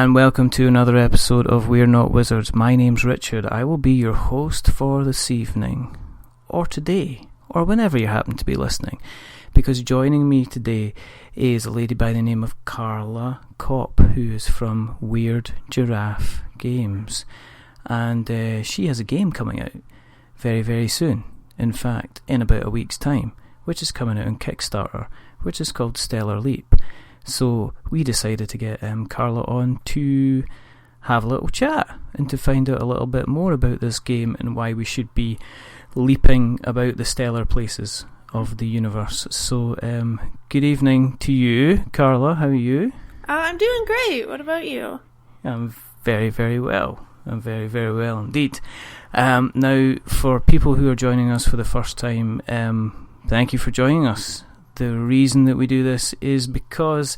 and welcome to another episode of We're Not Wizards. My name's Richard. I will be your host for this evening, or today, or whenever you happen to be listening, because joining me today is a lady by the name of Carla Kopp, who is from Weird Giraffe Games, and she has a game coming out very, very soon. In fact, in about a week's time, which is coming out on Kickstarter, which is called Stellar Leap. So we decided to get Carla on to have a little chat and to find out a little bit more about this game and why we should be leaping about the stellar places of the universe. So good evening to you, Carla. How are you? I'm doing great. What about you? I'm very, very well. I'm very, very well indeed. Now, for people who are joining us for the first time, thank you for joining us. The reason that we do this is because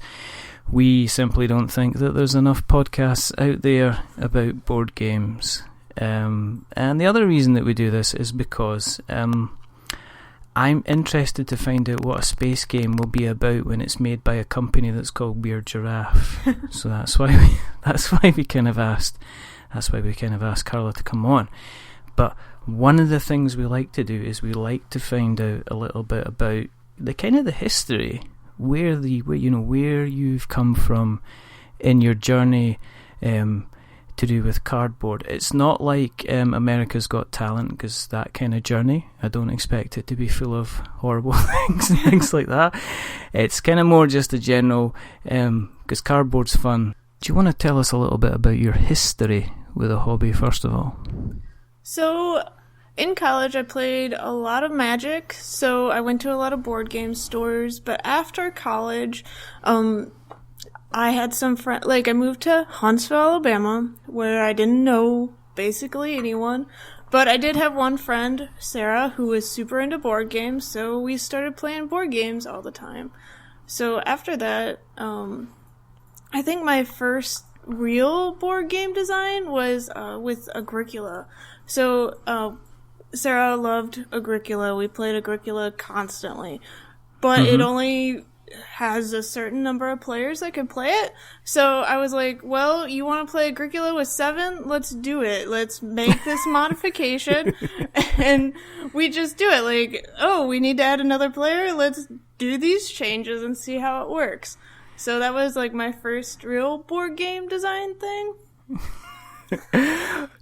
we simply don't think that there's enough podcasts out there about board games. And the other reason that we do this is because I'm interested to find out what a space game will be about when it's made by a company that's called Weird Giraffe. So that's why we kind of asked Carla to come on. But one of the things we like to do is we like to find out a little bit about the kind of the history, where you've come from in your journey to do with cardboard. It's not like America's Got Talent, because that kind of journey, I don't expect it to be full of horrible things and things like that. It's kind of more just a general, because cardboard's fun. Do you want to tell us a little bit about your history with a hobby first of all? So, in college, I played a lot of Magic, so I went to a lot of board game stores, but after college, I had some friends, I moved to Huntsville, Alabama, where I didn't know basically anyone, but I did have one friend, Sarah, who was super into board games, so we started playing board games all the time. So after that, I think my first real board game design was with Agricola. So, Sarah loved Agricola. We played Agricola constantly. But it only has a certain number of players that can play it. So I was like, well, you want to play Agricola with 7? Let's do it. Let's make this modification. And we just do it. We need to add another player. Let's do these changes and see how it works. So that was my first real board game design thing.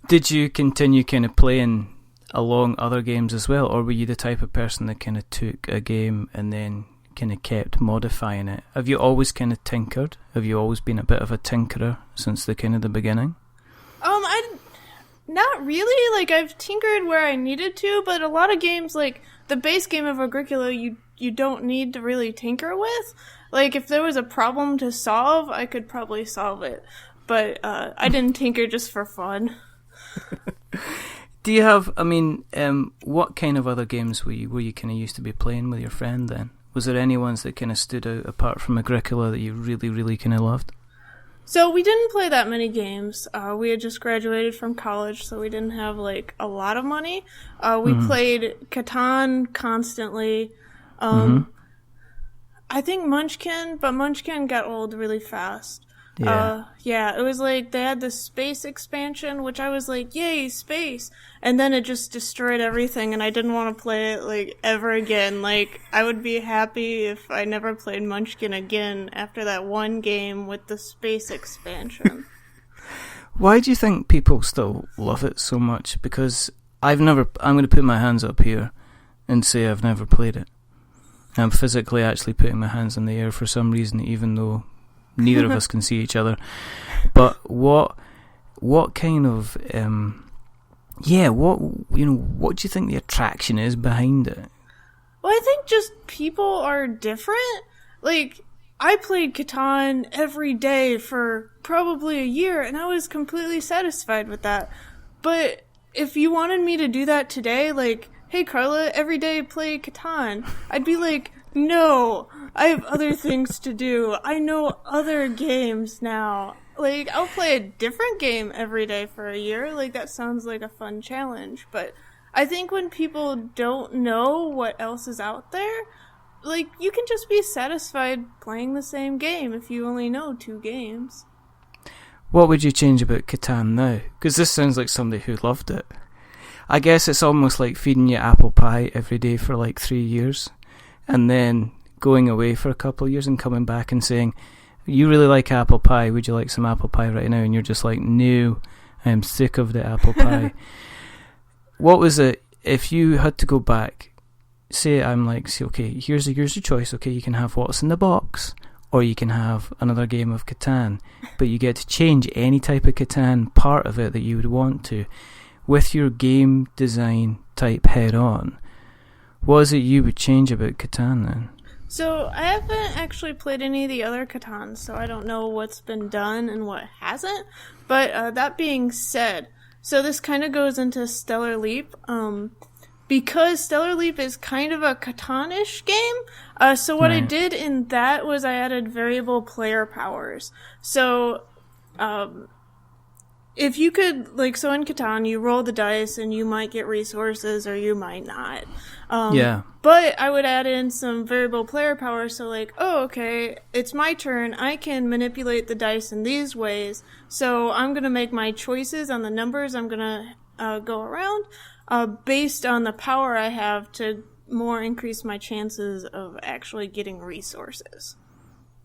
Did you continue kind of playing along other games as well, or were you the type of person that kind of took a game and then kind of kept modifying it? Have you always kind of tinkered? Have you always been a bit of a tinkerer since the kind of the beginning? Not really. I've tinkered where I needed to, but a lot of games, the base game of Agricola, you don't need to really tinker with. If there was a problem to solve, I could probably solve it. But I didn't tinker just for fun. Do you have, what kind of other games were you kind of used to be playing with your friend then? Was there any ones that kind of stood out apart from Agricola that you really, really kind of loved? So we didn't play that many games. We had just graduated from college, so we didn't have, a lot of money. We played Catan constantly. I think Munchkin, but Munchkin got old really fast. Yeah. It was they had the space expansion, which I was yay, space. And then it just destroyed everything, and I didn't want to play it, ever again. I would be happy if I never played Munchkin again after that one game with the space expansion. Why do you think people still love it so much? Because I'm going to put my hands up here and say I've never played it. I'm physically actually putting my hands in the air for some reason, even though neither of us can see each other. But what kind of what do you think the attraction is behind it? Well, I think just people are different. I played Catan every day for probably a year, and I was completely satisfied with that. But if you wanted me to do that today, hey Carla, every day play Catan, I'd be no, I have other things to do. I know other games now. I'll play a different game every day for a year. That sounds like a fun challenge. But I think when people don't know what else is out there, you can just be satisfied playing the same game if you only know 2 games. What would you change about Catan now? Because this sounds like somebody who loved it. I guess it's almost like feeding you apple pie every day for like 3 years, and then going away for a couple of years and coming back and saying, you really like apple pie, would you like some apple pie right now? And you're just like, no, I am sick of the apple pie. What was it, if you had to go back, say I'm like, say, okay, here's your choice, okay, you can have what's in the box, or you can have another game of Catan, but you get to change any type of Catan part of it that you would want to, with your game design type head on. What is it you would change about Catan then? So I haven't actually played any of the other Catans, so I don't know what's been done and what hasn't. But that being said, so this kind of goes into Stellar Leap. Because Stellar Leap is kind of a Catan-ish game, so what I did in that was I added variable player powers. So, if you could, like, so in Catan, you roll the dice and you might get resources or you might not. But I would add in some variable player powers, so like, oh, okay, it's my turn, I can manipulate the dice in these ways, so I'm gonna make my choices on the numbers I'm gonna go around, based on the power I have to more increase my chances of actually getting resources.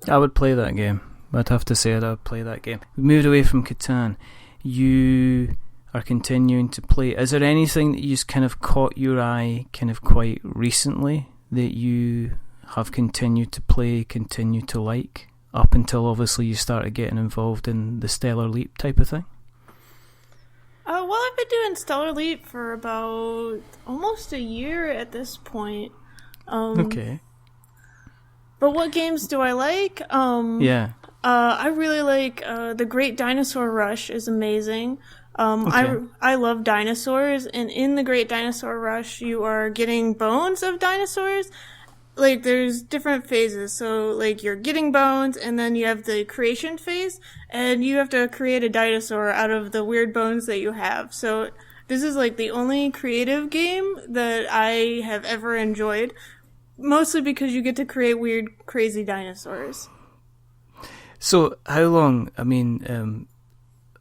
I would play that game. I'd have to say I would play that game. We moved away from Catan. You are continuing to play. Is there anything that you just kind of caught your eye kind of quite recently that you have continued to play, continue to like, up until obviously you started getting involved in the Stellar Leap type of thing? Well, I've been doing Stellar Leap for about almost a year at this point. Okay. But what games do I like? I really like The Great Dinosaur Rush is amazing. I love dinosaurs, and in The Great Dinosaur Rush, you are getting bones of dinosaurs. Like, there's different phases. So, like, you're getting bones, and then you have the creation phase, and you have to create a dinosaur out of the weird bones that you have. So, this is, like, the only creative game that I have ever enjoyed, mostly because you get to create weird, crazy dinosaurs. So, how long,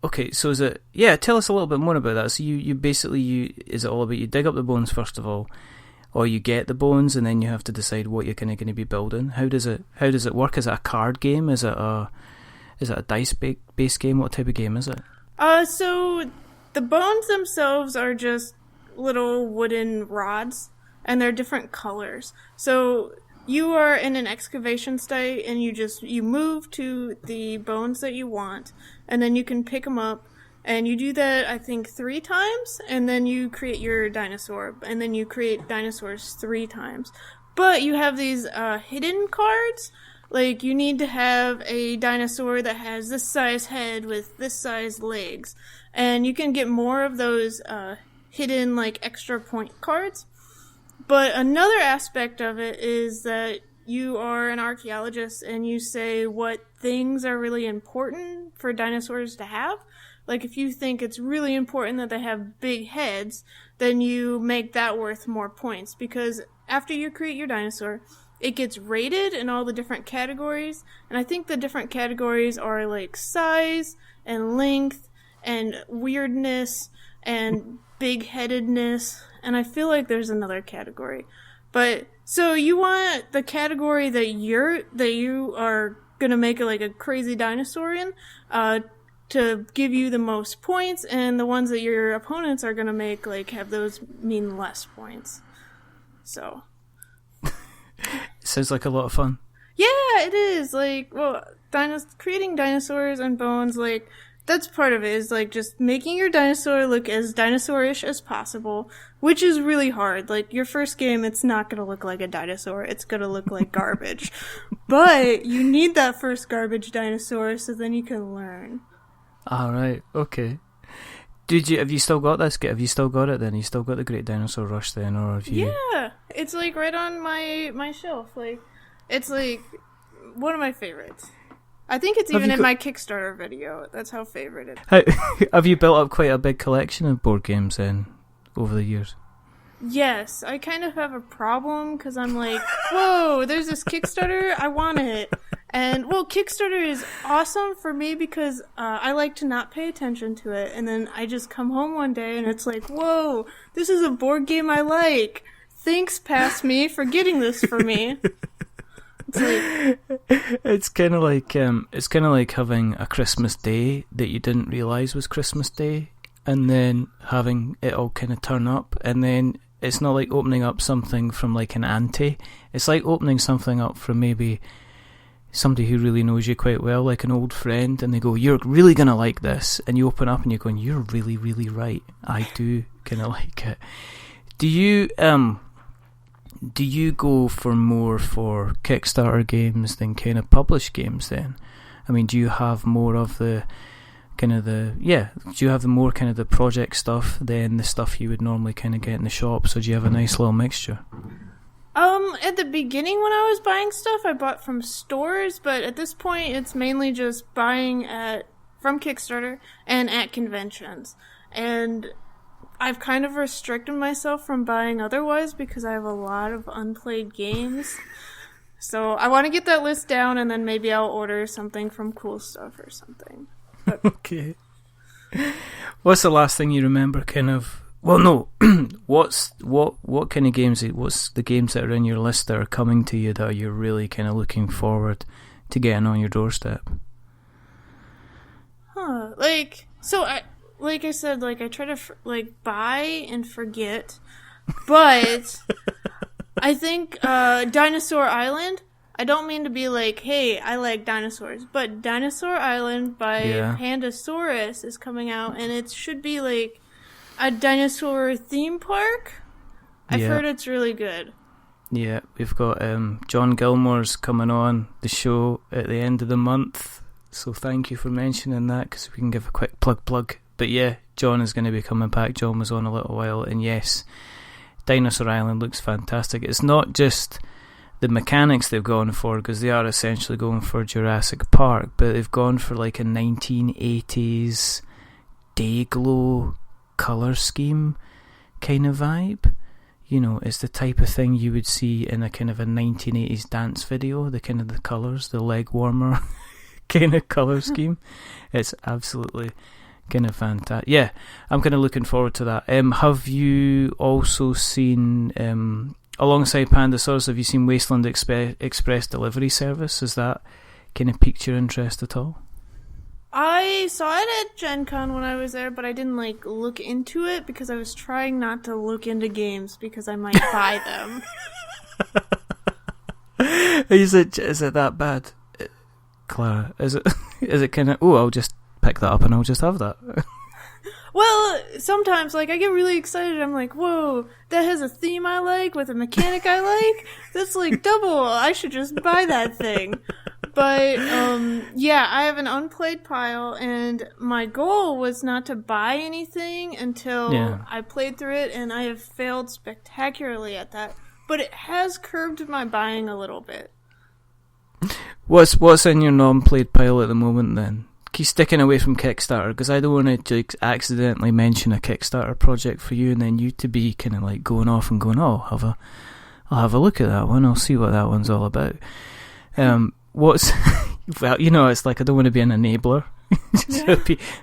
okay, so is it, tell us a little bit more about that. So, you basically, is it all about you dig up the bones first of all, or you get the bones and then you have to decide what you're kind of going to be building? How does it work? Is it a card game? Is it a dice based game? What type of game is it? So the bones themselves are just little wooden rods, and they're different colors. So you are in an excavation site, and you move to the bones that you want, and then you can pick them up. And you do that, I think, 3 times, and then you create your dinosaur, and then you create dinosaurs 3 times. But you have these hidden cards. Like, you need to have a dinosaur that has this size head with this size legs. And you can get more of those hidden, like, extra point cards. But another aspect of it is that you are an archaeologist, and you say what things are really important for dinosaurs to have. Like, if you think it's really important that they have big heads, then you make that worth more points. Because after you create your dinosaur, it gets rated in all the different categories. And I think the different categories are, like, size and length and weirdness and big-headedness. And I feel like there's another category. But, so you want the category that you are going to make, like, a crazy dinosaur in, to give you the most points, and the ones that your opponents are going to make, like, have those mean less points. So. Sounds like a lot of fun. Yeah, it is. Like, well, creating dinosaurs and bones, like, that's part of it, is, like, just making your dinosaur look as dinosaurish as possible, which is really hard. Like, your first game, it's not going to look like a dinosaur. It's going to look like garbage. But you need that first garbage dinosaur so then you can learn. All right, okay. Have you still got this? Have you still got it then? You still got the Great Dinosaur Rush then, or have you? Yeah, it's like right on my shelf. Like, it's like one of my favorites. I think it's even in my Kickstarter video. That's how favorite it is. Have you built up quite a big collection of board games then over the years? Yes, I kind of have a problem because I'm like, whoa, there's this Kickstarter, I want it. And, well, Kickstarter is awesome for me because I like to not pay attention to it. And then I just come home one day and it's like, whoa, this is a board game I like. Thanks, past me, for getting this for me. It's kind of like having a Christmas Day that you didn't realise was Christmas Day, and then having it all kind of turn up, and then it's not like opening up something from like an auntie. It's like opening something up from maybe somebody who really knows you quite well, like an old friend, and they go, "You're really gonna like this," and you open up and you're going, "You're really, really right. I do kind of like it." Do you go for more for Kickstarter games than kind of published games then? I mean, do you have more of the kind of do you have the more kind of the project stuff than the stuff you would normally kind of get in the shop? So do you have a nice little mixture? At the beginning when I was buying stuff, I bought from stores, but at this point it's mainly just buying from Kickstarter and at conventions. And I've kind of restricted myself from buying otherwise because I have a lot of unplayed games. So I want to get that list down, and then maybe I'll order something from Cool Stuff or something. But okay. What's the last thing you remember kind of... Well, no. What kind of games... What's the games that are in your list that are coming to you that you're really kind of looking forward to getting on your doorstep? Like I said, I try to buy and forget, but I think Dinosaur Island. I don't mean to be like, hey, I like dinosaurs, but Dinosaur Island by Pandasaurus is coming out, and it should be like a dinosaur theme park. I've heard it's really good. Yeah, we've got John Gilmore's coming on the show at the end of the month, so thank you for mentioning that because we can give a quick plug. But yeah, John is going to be coming back. John was on a little while, and yes, Dinosaur Island looks fantastic. It's not just the mechanics they've gone for, because they are essentially going for Jurassic Park, but they've gone for like a 1980s day-glow colour scheme kind of vibe. You know, it's the type of thing you would see in a kind of a 1980s dance video, the kind of the colours, the leg warmer kind of colour scheme. It's absolutely... kind of fantastic. Yeah, I'm kind of looking forward to that. Have you also seen, alongside Pandasaurus, have you seen Wasteland Express Delivery Service? Has that kind of piqued your interest at all? I saw it at Gen Con when I was there, but I didn't look into it because I was trying not to look into games because I might buy them. Is it that bad, Clara? Is it kind of, I'll just pick that up and I'll just have that? Well, sometimes I get really excited. I'm like, whoa, that has a theme I like with a mechanic I like. That's double. I should just buy that thing. But I have an unplayed pile, and my goal was not to buy anything until I played through it, and I have failed spectacularly at that. But it has curbed my buying a little bit. What's in your non-played pile at the moment then? Keep sticking away from Kickstarter, because I don't want to accidentally mention a Kickstarter project for you and then you to be kind of going off and going, I'll have a look at that one, I'll see what that one's all about. What's well, it's I don't want to be an enabler.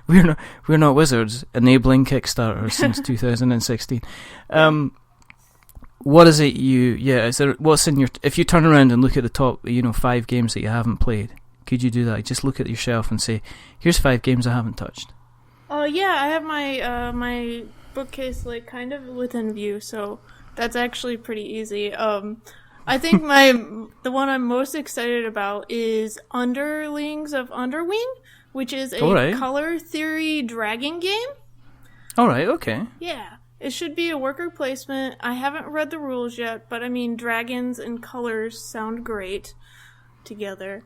We're not wizards enabling Kickstarter since 2016. What is it what's in your, if you turn around and look at the top 5 games that you haven't played, could you do that? Just look at your shelf and say, here's 5 games I haven't touched. Oh yeah, I have my my bookcase kind of within view, so that's actually pretty easy. I think the one I'm most excited about is Underlings of Underwing, which is a color theory dragon game. Alright, okay. Yeah. It should be a worker placement. I haven't read the rules yet, but I mean, dragons and colors sound great together.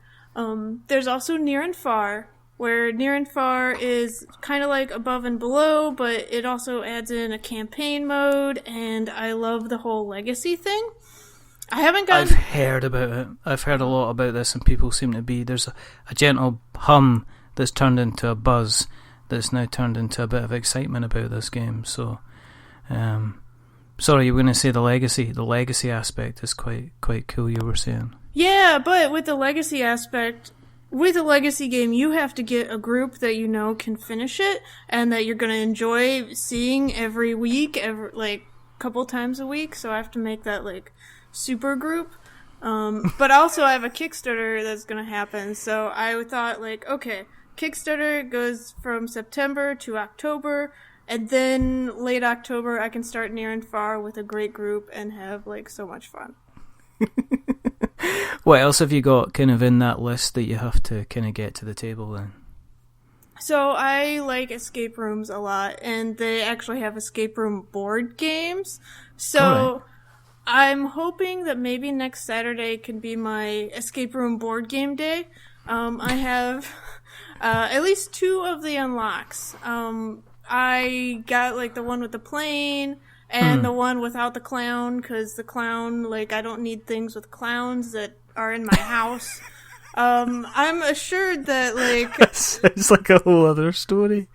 There's also Near and Far, where Near and Far is kind of like Above and Below, but it also adds in a campaign mode, and I love the whole legacy thing. I've heard about it. I've heard a lot about this, and people seem to be... There's a gentle hum that's turned into a buzz that's now turned into a bit of excitement about this game, so... Sorry, you were going to say the legacy. The legacy aspect is quite cool, you were saying. Yeah, but with the legacy aspect, with a legacy game, you have to get a group that you know can finish it and that you're going to enjoy seeing every week, like couple times a week. So I have to make that like super group. But also I have a Kickstarter that's going to happen. So I thought like, okay, Kickstarter goes from September to October, and then late October I can start near and far with a great group and have like so much fun. What else have you got kind of in that list that you have to kind of get to the table then? So I like escape rooms a lot, and they actually have escape room board games. So right. I'm hoping that maybe next Saturday can be my escape room board game day. I have at least 2 of the unlocks. I got like the one with the plane and the one without the clown, because the clown, like, I don't need things with clowns that are in my house. I'm assured that, like... That sounds like a whole other story.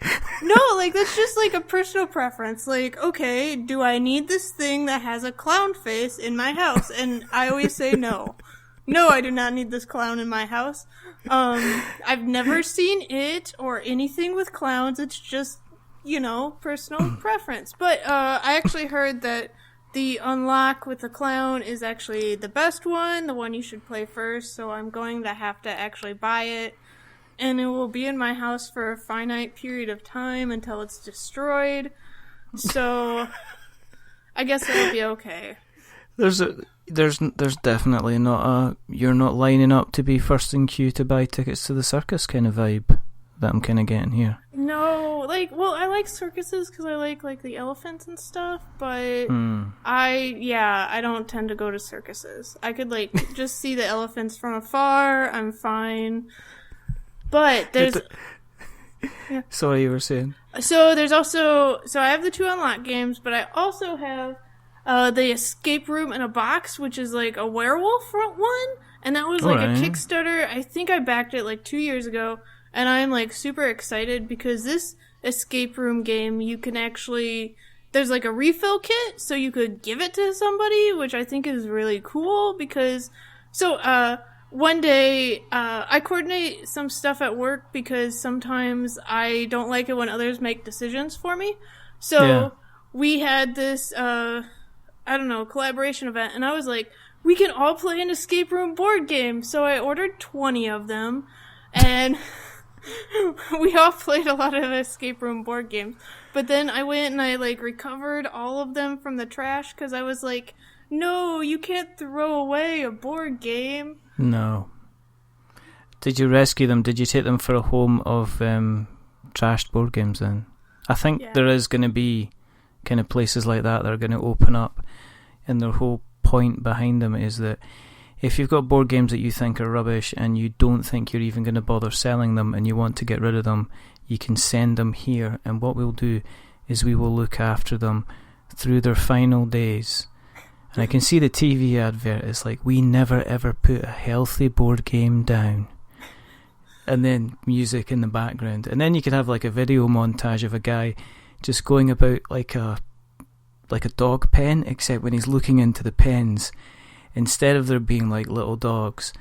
No, like, that's just, like, a personal preference. Like, okay, do I need this thing that has a clown face in my house? And I always say no. No, I do not need this clown in my house. I've never seen it or anything with clowns. It's just, you know, personal preference. But I actually heard that the unlock with the clown is actually the best one, the one you should play first, so I'm going to have to actually buy it. And it will be in my house for a finite period of time until it's destroyed. So I guess it'll be okay. There's definitely not a you're not lining up to be first in queue to buy tickets to the circus kind of vibe that I'm kind of getting here. No, like, well, I like circuses because I like the elephants and stuff, but I don't tend to go to circuses. I could, like, just see the elephants from afar, I'm fine. But there's... Yeah. Sorry, you were saying? So there's also... So I have the 2 unlock games, but I also have the Escape Room in a Box, which is, like, a werewolf one, and that was, like, a Kickstarter. I think I backed it, like, 2 years ago. And I'm, like, super excited because this escape room game, you can actually... There's, like, a refill kit, so you could give it to somebody, which I think is really cool because... So, one day, I coordinate some stuff at work because sometimes I don't like it when others make decisions for me. So, we had this, collaboration event, and I was like, we can all play an escape room board game. So I ordered 20 of them, and... we all played a lot of escape room board games. But then I went and I, like, recovered all of them from the trash because I was like, no, you can't throw away a board game. No. Did you rescue them? Did you take them for a home of trashed board games then? I think there is going to be kind of places like that are going to open up, and their whole point behind them is that if you've got board games that you think are rubbish and you don't think you're even going to bother selling them and you want to get rid of them, you can send them here, and what we'll do is we will look after them through their final days. And I can see the TV advert. It's like, we never ever put a healthy board game down. And then music in the background. And then you could have like a video montage of a guy just going about like a dog pen, except when he's looking into the pens, instead of there being like little dogs,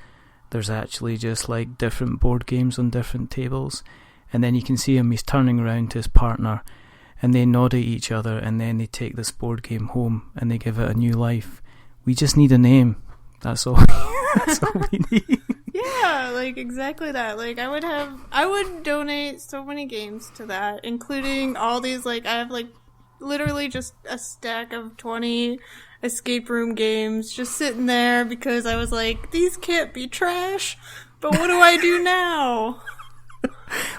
there's actually just like different board games on different tables. And then you can see him, he's turning around to his partner, and they nod at each other, and then they take this board game home and they give it a new life. We just need a name. That's all. That's all we need. Yeah, like exactly that. Like I would donate so many games to that, including all these, like, I have like literally just a stack of 20 escape room games just sitting there because I was like, these can't be trash, but what do I do now?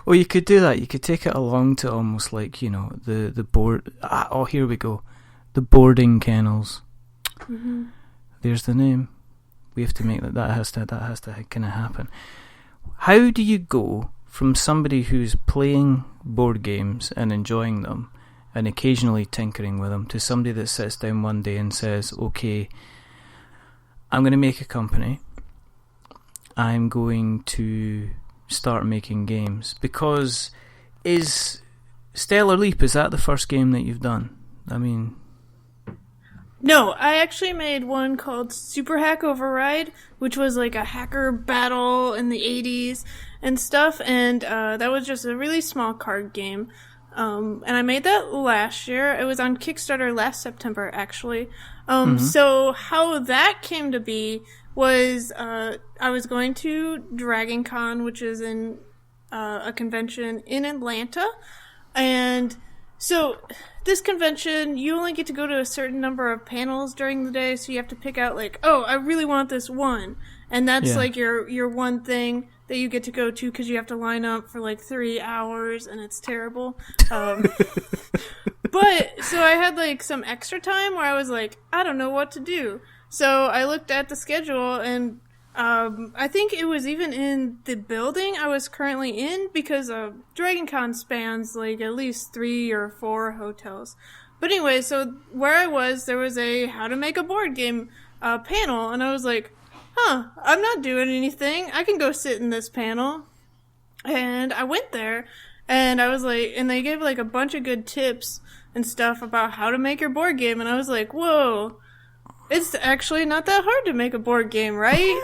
Well, you could do that. You could take it along to almost like, you know, the board. Here we go. The boarding kennels. Mm-hmm. There's the name. We have to make that. That has to kind of happen. How do you go from somebody who's playing board games and enjoying them and occasionally tinkering with them to somebody that sits down one day and says, okay, I'm going to make a company. I'm going to start making games. Because is Stellar Leap, is that the first game that you've done? I mean... No, I actually made one called Super Hack Override, which was like a hacker battle in the 80s and stuff, and that was just a really small card game. And I made that last year. It was on Kickstarter last September, actually. So how that came to be was I was going to Dragon Con, which is in a convention in Atlanta, and so this convention, you only get to go to a certain number of panels during the day, so you have to pick out, like, oh, I really want this one. And that's, like, your one thing that you get to go to because you have to line up for, like, 3 hours, and it's terrible. But, so I had, like, some extra time where I was like, I don't know what to do. So I looked at the schedule, and I think it was even in the building I was currently in, because DragonCon spans like at least 3 or 4 hotels. But anyway, so where I was, there was a how to make a board game panel, and I was like, I'm not doing anything. I can go sit in this panel. And I went there, and I was like, and they gave like a bunch of good tips and stuff about how to make your board game, and I was like, whoa. It's actually not that hard to make a board game, right?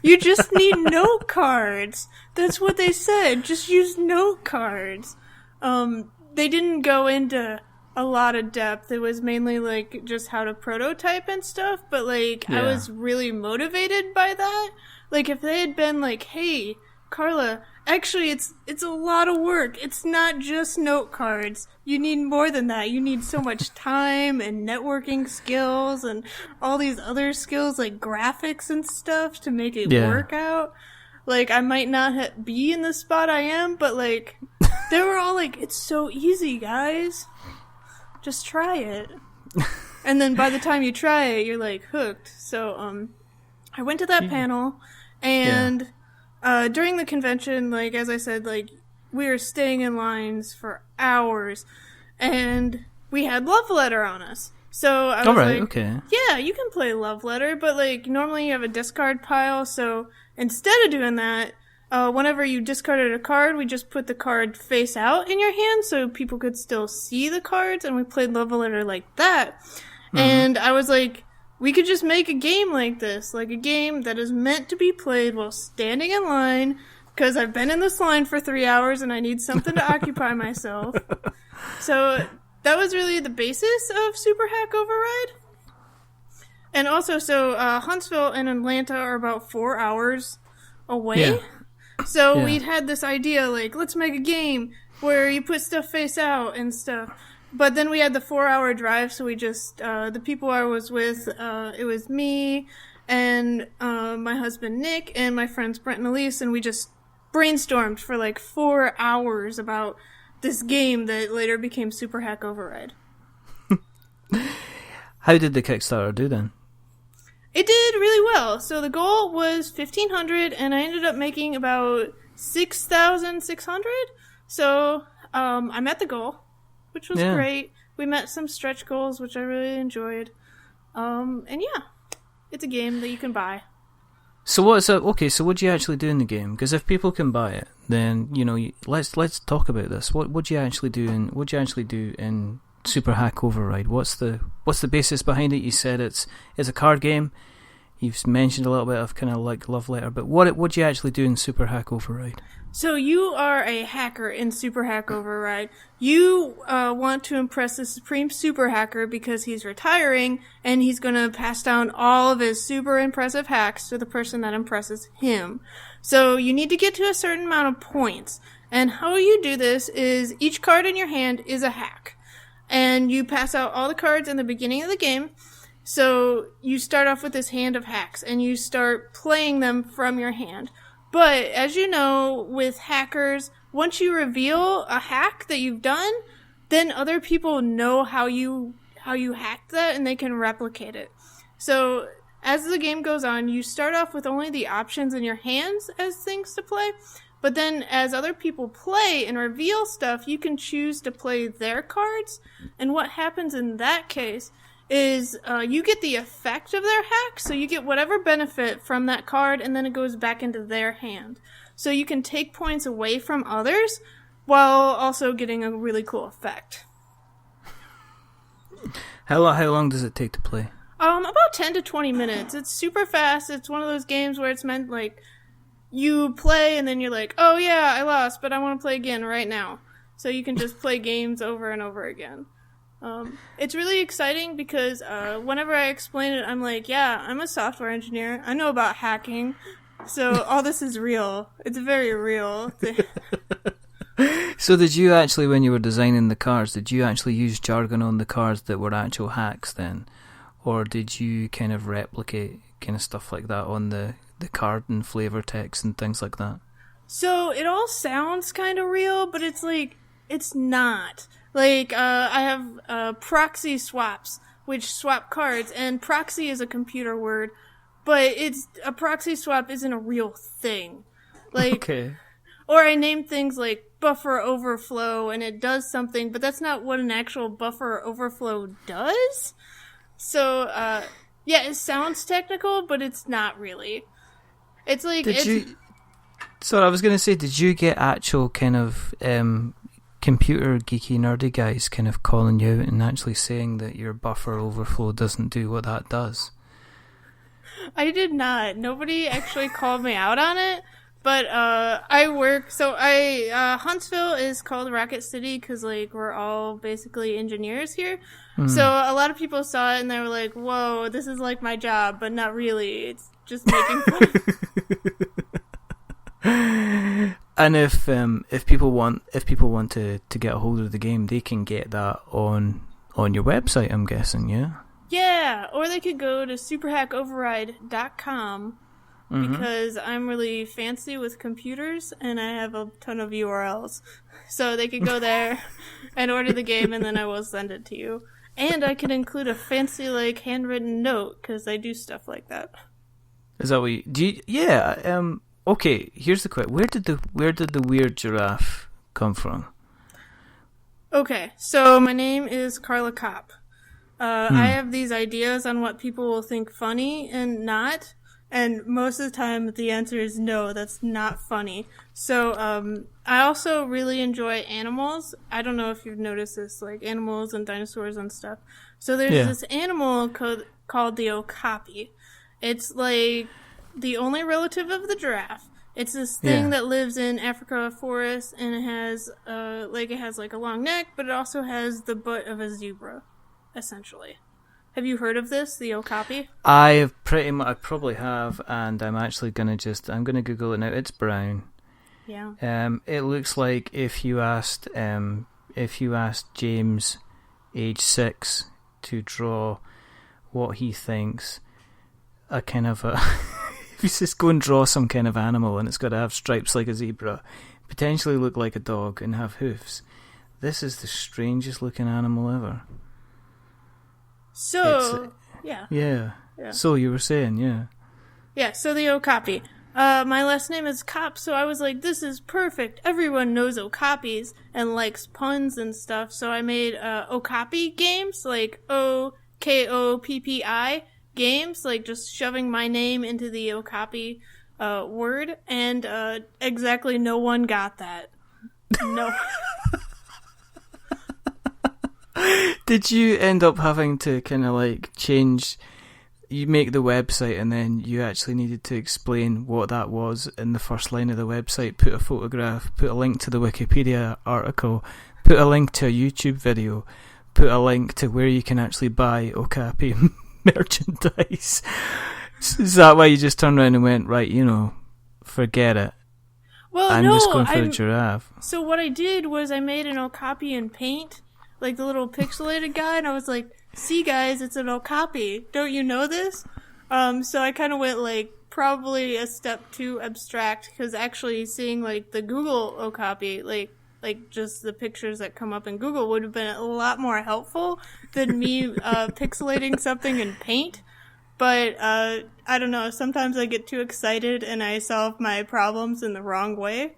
You just need note cards. That's what they said. Just use note cards. They didn't go into a lot of depth. It was mainly like just how to prototype and stuff, but like I was really motivated by that. Like if they had been like, hey, Carla, actually it's a lot of work. It's not just note cards. You need more than that. You need so much time and networking skills and all these other skills like graphics and stuff to make it work out. Like I might not be in the spot I am, but like they were all like, it's so easy, guys. Just try it. And then by the time you try it, you're like hooked. So I went to that panel, and during the convention, like, as I said, like, we were staying in lines for hours, and we had Love Letter on us. So I was yeah, you can play Love Letter, but, like, normally you have a discard pile, so instead of doing that, whenever you discarded a card, we just put the card face out in your hand so people could still see the cards, and we played Love Letter like that. And I was like, we could just make a game like this, like a game that is meant to be played while standing in line, because I've been in this line for 3 hours and I need something to occupy myself. So that was really the basis of Super Hack Override. And also, so Huntsville and Atlanta are about 4 hours away. Yeah. So we'd had this idea, like, let's make a game where you put stuff face out and stuff. But then we had the 4-hour drive, so we just, the people I was with, it was me and my husband Nick and my friends Brent and Elise, and we just brainstormed for like 4 hours about this game that later became Super Hack Override. How did the Kickstarter do then? It did really well. So the goal was 1,500, and I ended up making about 6,600. So I met the goal, which was great. We met some stretch goals, which I really enjoyed. And yeah, it's a game that you can buy. So what's up? Okay, so what do you actually do in the game? Because if people can buy it, then let's talk about this. What do you actually do in Super Hack Override? What's the basis behind it? You said it's a card game. You've mentioned a little bit of kind of like Love Letter, but what do you actually do in Super Hack Override? So you are a hacker in Super Hack Override. You want to impress the supreme super hacker because he's retiring, and he's going to pass down all of his super impressive hacks to the person that impresses him. So you need to get to a certain amount of points. And how you do this is each card in your hand is a hack. And you pass out all the cards in the beginning of the game. So you start off with this hand of hacks, and you start playing them from your hand. But as you know, with hackers, once you reveal a hack that you've done, then other people know how you hacked that, and they can replicate it. So as the game goes on, you start off with only the options in your hands as things to play. But then as other people play and reveal stuff, you can choose to play their cards. And what happens in that case is you get the effect of their hack, so you get whatever benefit from that card, and then it goes back into their hand. So you can take points away from others while also getting a really cool effect. How long does it take to play? About 10 to 20 minutes. It's super fast. It's one of those games where it's meant, like, you play and then you're like, oh yeah, I lost, but I want to play again right now. So you can just play games over and over again. It's really exciting because whenever I explain it, I'm like, yeah, I'm a software engineer. I know about hacking. So all this is real. It's very real. So did you actually, when you were designing the cards, did you actually use jargon on the cards that were actual hacks then? Or did you kind of replicate kind of stuff like that on the card and flavor text and things like that? So it all sounds kind of real, but it's like, it's not. Like, I have proxy swaps, which swap cards, and proxy is a computer word, but a proxy swap isn't a real thing. Like, okay. Or I name things like buffer overflow, and it does something, but that's not what an actual buffer overflow does. So, yeah, it sounds technical, but it's not really. It's like... So I was going to say, did you get actual kind of computer geeky nerdy guys kind of calling you out and actually saying that your buffer overflow doesn't do what that does? I did not. Nobody actually called me out on it. But Huntsville is called Rocket City because, like, we're all basically engineers here. So a lot of people saw it and they were like, whoa, this is like my job, but not really. It's just making fun. And if people want to get a hold of the game, they can get that on your website, I'm guessing, yeah? Yeah, or they could go to superhackoverride.com. Because I'm really fancy with computers and I have a ton of URLs. So they could go there and order the game and then I will send it to you. And I can include a fancy, like, handwritten note because I do stuff like that. Is that what you do? Yeah. Okay, here's the question. Where did the Weird Giraffe come from? Okay, so my name is Carla Kopp. I have these ideas on what people will think funny and not. And most of the time, the answer is no, that's not funny. So, I also really enjoy animals. I don't know if you've noticed this, like animals and dinosaurs and stuff. So there's this animal called the okapi. It's like the only relative of the giraffe. It's this thing that lives in Africa forest, and it has a long neck, but it also has the butt of a zebra, essentially. Have you heard of this, the okapi? I probably have, and I'm actually gonna Google it now. It's brown. Yeah. It looks like if you asked James, age 6, to draw what he thinks a kind of a, if you just go and draw some kind of animal and it's got to have stripes like a zebra, potentially look like a dog and have hoofs. This is the strangest looking animal ever. So, yeah. So you were saying, yeah. Yeah, so the okapi. My last name is Kopp, so I was like, this is perfect. Everyone knows okapis and likes puns and stuff, so I made okapi games, like OKOPPI games, like just shoving my name into the okapi word, and exactly no one got that. No. Did you end up having to kind of like change, you make the website and then you actually needed to explain what that was in the first line of the website, put a photograph, put a link to the Wikipedia article, put a link to a YouTube video, put a link to where you can actually buy okapi merchandise? Is that why you just turned around and went, right, forget it? Well, I'm just going for the giraffe. So what I did was I made an okapi in Paint, like the little pixelated guy, and I was like, see guys, it's an okapi. Don't you know this? So I kind of went like probably a step too abstract, because actually seeing like the Google okapi, like just the pictures that come up in Google would have been a lot more helpful than me pixelating something in Paint. But I don't know, sometimes I get too excited and I solve my problems in the wrong way.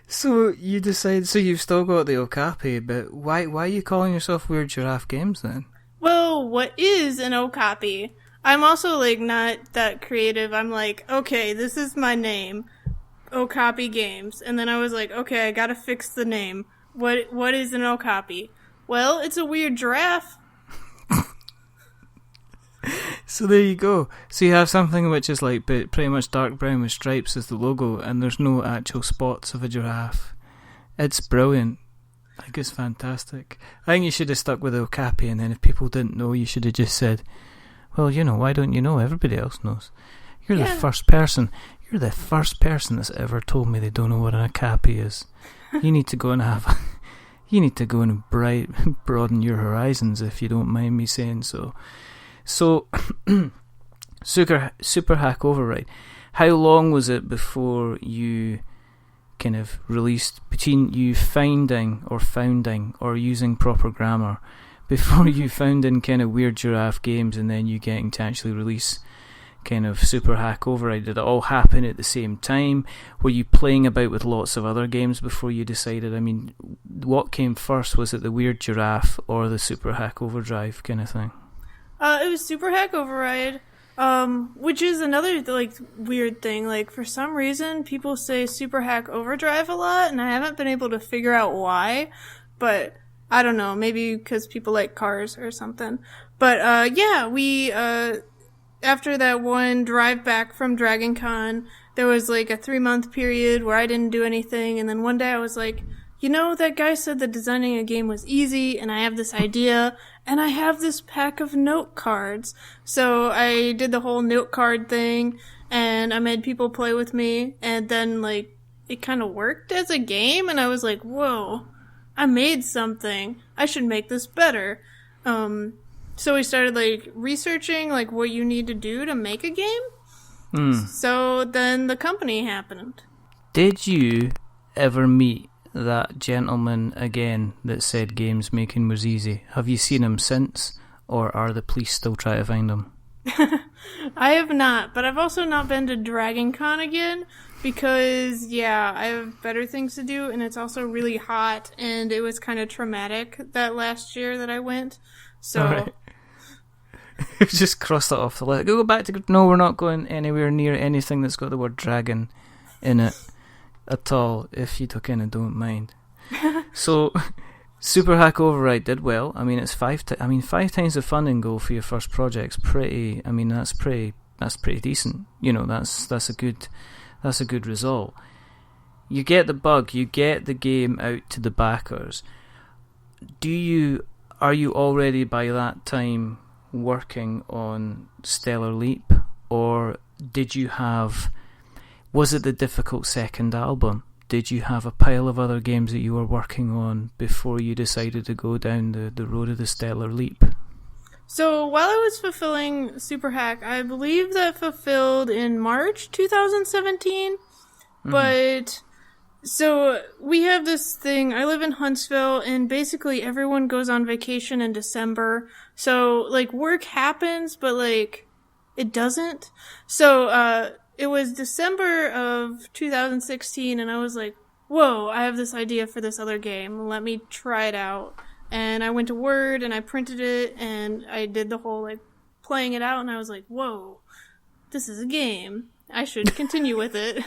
So you decide, so you've still got the okapi, but why are you calling yourself Weird Giraffe Games then? Well, what is an okapi? I'm also like not that creative. I'm like, okay, this is my name, Okapi Games, and then I was like, okay, I gotta fix the name. What is an okapi? Well, it's a weird giraffe. So there you go. So you have something which is like pretty much dark brown with stripes as the logo, and there's no actual spots of a giraffe. It's brilliant. I think it's fantastic. I think you should have stuck with okapi, and then if people didn't know, you should have just said, well, why don't you know? Everybody else knows. You're the first person. You're the first person that's ever told me they don't know what an okapi is. You need to go and you need to go and broaden your horizons, if you don't mind me saying so. So, Super Hack Override. How long was it before you kind of released, between you founding or using proper grammar, before you founding kind of Weird Giraffe Games and then you getting to actually release kind of Super Hack Override? Did it all happen at the same time? Were you playing about with lots of other games before you decided? I mean, what came first? Was it the Weird Giraffe or the Super Hack Overdrive kind of thing? It was Super Hack Override, which is another weird thing. Like, for some reason, people say Super Hack Overdrive a lot, and I haven't been able to figure out why. But I don't know, maybe because people like cars or something. But we after that one drive back from Dragon Con, there was like a 3-month period where I didn't do anything, and then one day I was like, that guy said that designing a game was easy, and I have this idea, and I have this pack of note cards. So I did the whole note card thing, and I made people play with me, and then, it kind of worked as a game, and I was like, whoa, I made something. I should make this better. So we started, researching, what you need to do to make a game. So then the company happened. Did you ever meet that gentleman again that said games making was easy? Have you seen him since, or are the police still trying to find him? I have not, but I've also not been to Dragon Con again because, I have better things to do, and it's also really hot, and it was kind of traumatic that last year that I went. So, right. Just cross that off the list. Go back to... No, we're not going anywhere near anything that's got the word dragon in it at all, if you don't mind. So, Super Hack Override did well. I mean, it's 5 times the funding goal for your first project's pretty. I mean, that's pretty decent. That's a good result. You get the bug, you get the game out to the backers. Are you already by that time working on Stellar Leap, or was it the difficult second album? Did you have a pile of other games that you were working on before you decided to go down the road of the Stellar Leap? So while I was fulfilling Super Hack, I believe that fulfilled in March 2017. But so we have this thing. I live in Huntsville, and basically everyone goes on vacation in December. So work happens, but it doesn't. So it was December of 2016, and I was like, whoa, I have this idea for this other game. Let me try it out. And I went to Word, and I printed it, and I did the whole, playing it out, and I was like, whoa, this is a game. I should continue with it.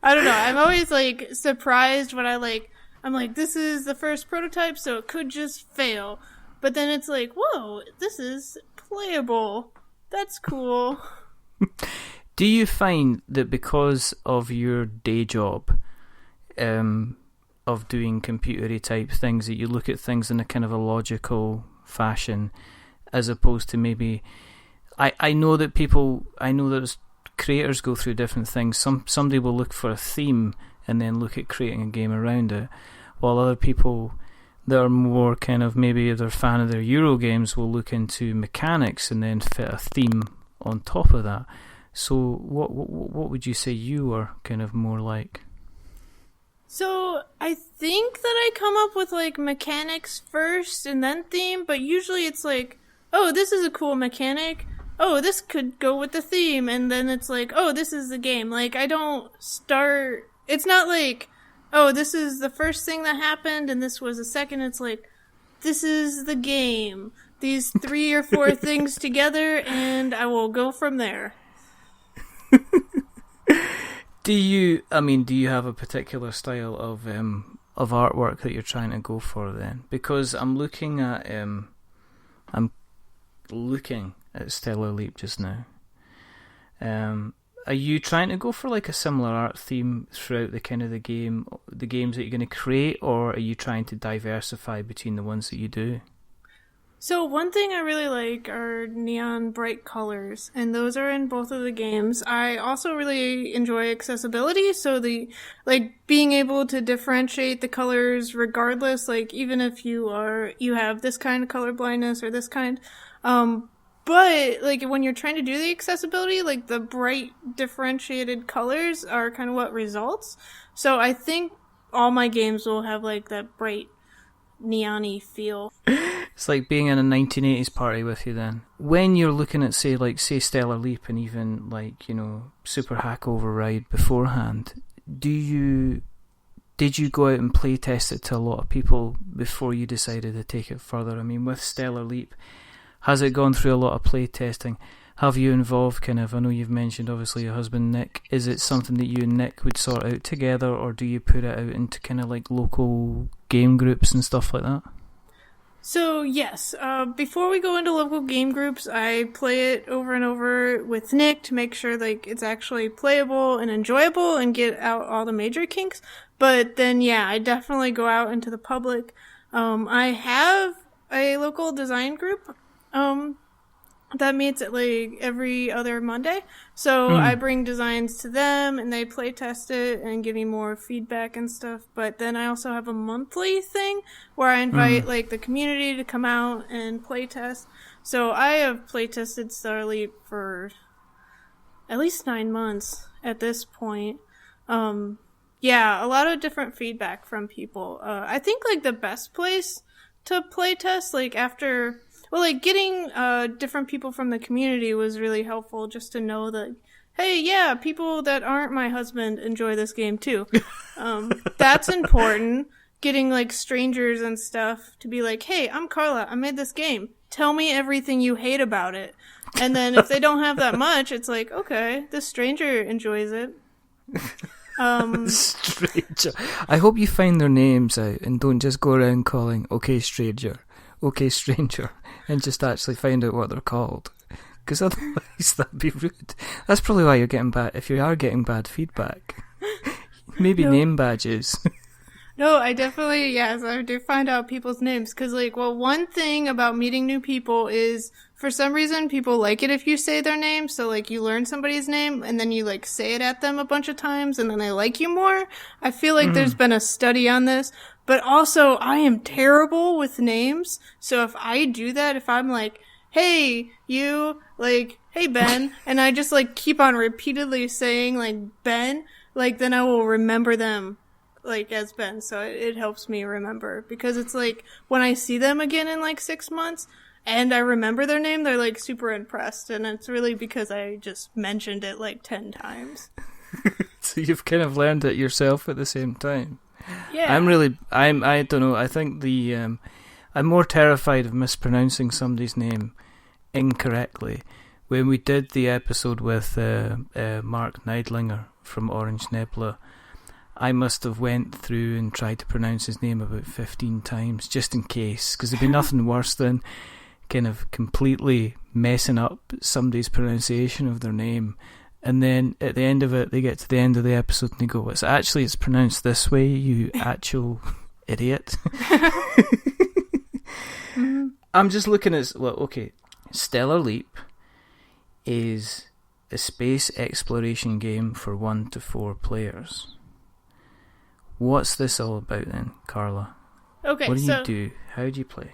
I don't know. I'm always, surprised when I'm like, this is the first prototype, so it could just fail. But then it's like, whoa, this is playable. That's cool. Do you find that because of your day job, of doing computery type things, that you look at things in a kind of a logical fashion, as opposed to maybe... I know that creators go through different things. Somebody will look for a theme and then look at creating a game around it, while other people that are more kind of, maybe they're a fan of their Euro games, will look into mechanics and then fit a theme on top of that. So what would you say you are kind of more like? So I think that I come up with mechanics first and then theme, but usually it's oh, this is a cool mechanic. Oh, this could go with the theme, and then it's oh, this is the game. I don't start... It's not oh, this is the first thing that happened, and this was the second. It's this is the game. These 3 or 4 things together, and I will go from there. Do you have a particular style of artwork that you're trying to go for then? Because I'm looking at Stellar Leap just now. Are you trying to go for like a similar art theme throughout the games that you're going to create, or are you trying to diversify between the ones that you do? So one thing I really like are neon bright colors, and those are in both of the games. I also really enjoy accessibility, so being able to differentiate the colors regardless, like even if you have this kind of color blindness or this kind, but like when you're trying to do the accessibility, like the bright differentiated colors are kind of what results. So I think all my games will have like that bright neon-y feel. It's like being in a 1980s party with you then. When you're looking at say Stellar Leap and even like, you know, Super Hack Override beforehand, did you go out and play test it to a lot of people before you decided to take it further? I mean, with Stellar Leap, has it gone through a lot of play testing? Have you involved I know you've mentioned obviously your husband Nick. Is it something that you and Nick would sort out together, or do you put it out into kind of like local game groups and stuff like that? So yes, before we go into local game groups, I play it over and over with Nick to make sure like it's actually playable and enjoyable and get out all the major kinks. But then yeah, I definitely go out into the public. I have a local design group that meets at like every other Monday. So I bring designs to them and they play test it and give me more feedback and stuff. But then I also have a monthly thing where I invite like the community to come out and play test. So I have play tested Stellar Leap for at least 9 months at this point. Yeah, a lot of different feedback from people. I think like the best place to play test, like after, well, like getting different people from the community was really helpful, just to know that, hey, yeah, people that aren't my husband enjoy this game too. That's important. Getting like strangers and stuff to be like, hey, I'm Carla, I made this game. Tell me everything you hate about it. And then if they don't have that much, it's like, okay, this stranger enjoys it. Stranger. I hope you find their names out and don't just go around calling, okay, stranger, and just actually find out what they're called. Because otherwise that'd be rude. That's probably why you're getting bad, if you are getting bad feedback. Maybe name badges. No, I definitely, yes, I do find out people's names. Because, like, well, one thing about meeting new people is, for some reason, people like it if you say their name. So, like, you learn somebody's name, and then you, like, say it at them a bunch of times, and then they like you more. I feel like there's been a study on this. But also, I am terrible with names. So if I do that, if I'm like, hey, you, like, hey, Ben, and I just, like, keep on repeatedly saying, like, Ben, like, then I will remember them, like, as Ben. So it helps me remember, because it's like when I see them again in like 6 months and I remember their name, they're like super impressed, and it's really because I just mentioned it like 10 times. So you've kind of learned it yourself at the same time. Yeah. I don't know, I think I'm more terrified of mispronouncing somebody's name incorrectly. When we did the episode with Mark Neidlinger from Orange Nebula, I must have went through and tried to pronounce his name about 15 times, just in case, because there'd be nothing worse than kind of completely messing up somebody's pronunciation of their name, and then at the end of it, they get to the end of the episode and they go, it's pronounced this way, you actual idiot. I'm just looking at, well, okay, Stellar Leap is a space exploration game for 1 to 4 players. What's this all about then, Carla? Okay, what do you do? How do you play?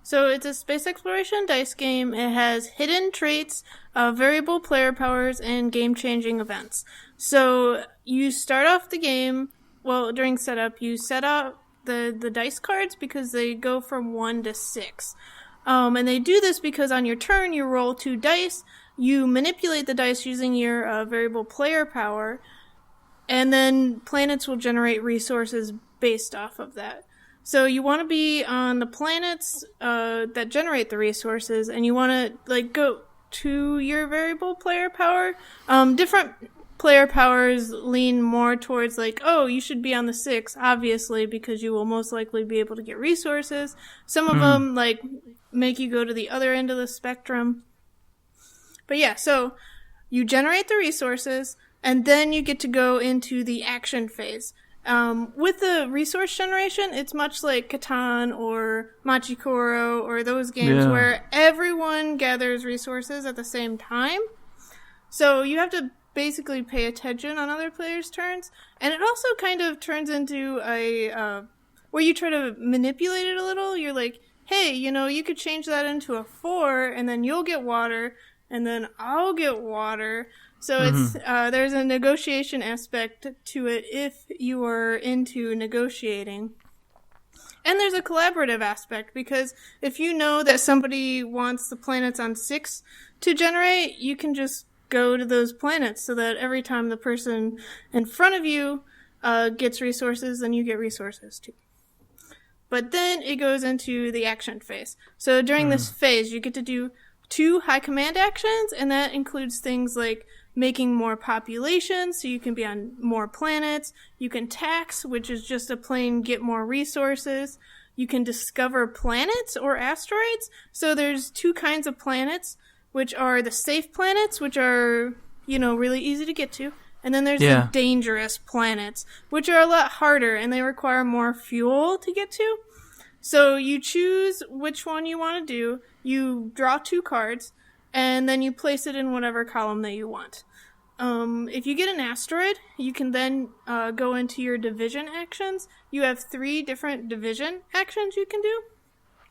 So it's a space exploration dice game. It has hidden traits, variable player powers, and game-changing events. So you start off the game, well, during setup, you set up the dice cards because they go from 1 to 6. And they do this because on your turn, you roll 2 dice, you manipulate the dice using your variable player power, and then planets will generate resources based off of that. So you want to be on the planets that generate the resources, and you want to like go to your variable player power. Different player powers lean more towards like, oh, you should be on the 6, obviously, because you will most likely be able to get resources. Some of them like make you go to the other end of the spectrum. But yeah, so you generate the resources, and then you get to go into the action phase. With the resource generation, it's much like Catan or Machikoro or those games where everyone gathers resources at the same time. So you have to basically pay attention on other players' turns. And it also kind of turns into a, where you try to manipulate it a little. You're like, hey, you could change that into a 4, and then you'll get water, and then I'll get water. So it's there's a negotiation aspect to it if you are into negotiating. And there's a collaborative aspect, because if you know that somebody wants the planets on 6 to generate, you can just go to those planets so that every time the person in front of you gets resources, then you get resources too. But then it goes into the action phase. So during this phase, you get to do 2 high command actions, and that includes things like making more population, so you can be on more planets. You can tax, which is just a plain get more resources. You can discover planets or asteroids. So there's 2 kinds of planets, which are the safe planets, which are, really easy to get to. And then there's the dangerous planets, which are a lot harder, and they require more fuel to get to. So you choose which one you want to do. You draw 2 cards, and then you place it in whatever column that you want. If you get an asteroid, you can then go into your division actions. You have 3 different division actions you can do.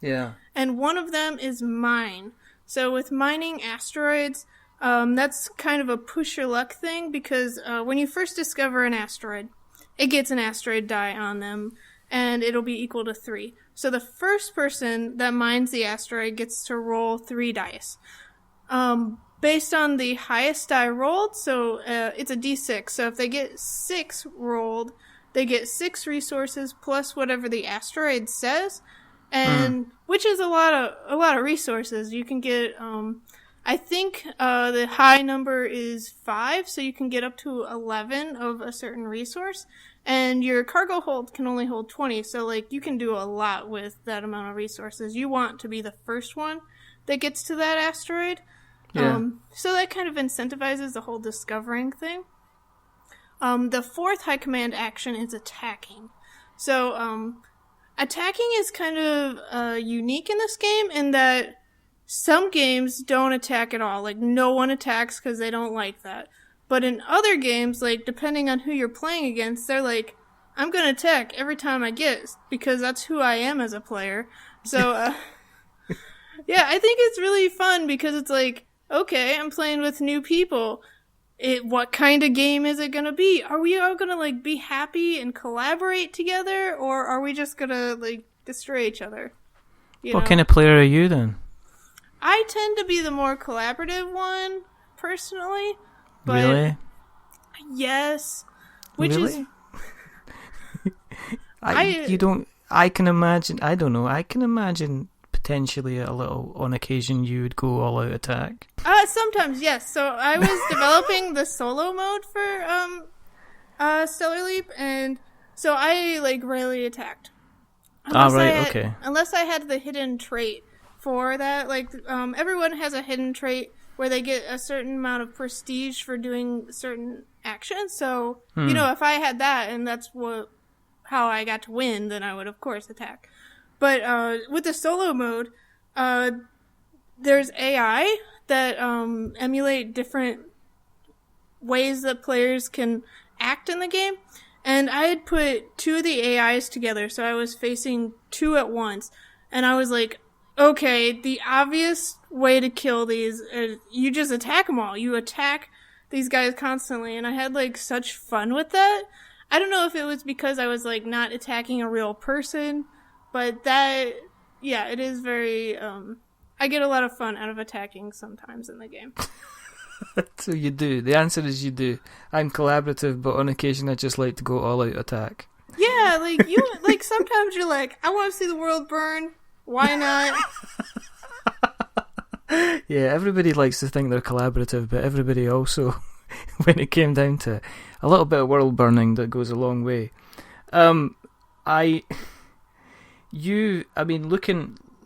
Yeah. And one of them is mine. So with mining asteroids, that's kind of a push your luck thing, because when you first discover an asteroid, it gets an asteroid die on them, and it'll be equal to 3. So the first person that mines the asteroid gets to roll 3 dice. Based on the highest die rolled, so it's a d6. So if they get 6 rolled, they get 6 resources plus whatever the asteroid says, and which is a lot of resources. You can get, I think the high number is 5, so you can get up to 11 of a certain resource. And your cargo hold can only hold 20, so like you can do a lot with that amount of resources. You want to be the first one that gets to that asteroid. Yeah. So that kind of incentivizes the whole discovering thing. The 4th high command action is attacking. So attacking is kind of unique in this game in that some games don't attack at all. Like, no one attacks because they don't like that. But in other games, like, depending on who you're playing against, they're like, I'm going to attack every time I get, because that's who I am as a player. So, yeah, I think it's really fun because it's like, okay, I'm playing with new people. What kind of game is it going to be? Are we all going to, like, be happy and collaborate together, or are we just going to, like, destroy each other? What kind of player are you, then? I tend to be the more collaborative one, personally. But really? Yes. Which really? is... I can imagine potentially a little, on occasion, you would go all out attack. Sometimes, yes. So I was developing the solo mode for Stellar Leap, and so I, like, rarely attacked. Unless I had the hidden trait for that. Like, everyone has a hidden trait where they get a certain amount of prestige for doing certain actions. So, if I had that and that's how I got to win, then I would, of course, attack. But with the solo mode, there's AI that emulate different ways that players can act in the game. And I had put 2 of the AIs together, so I was facing 2 at once. And I was like, okay, the obvious way to kill these is you just attack them all. You attack these guys constantly, and I had, like, such fun with that. I don't know if it was because I was, like, not attacking a real person, but that, yeah, it is very, I get a lot of fun out of attacking sometimes in the game. So you do. The answer is you do. I'm collaborative, but on occasion I just like to go all out attack. Yeah, like, like, sometimes you're like, I want to see the world burn. Why not? Yeah, everybody likes to think they're collaborative, but everybody also when it came down to a little bit of world burning that goes a long way.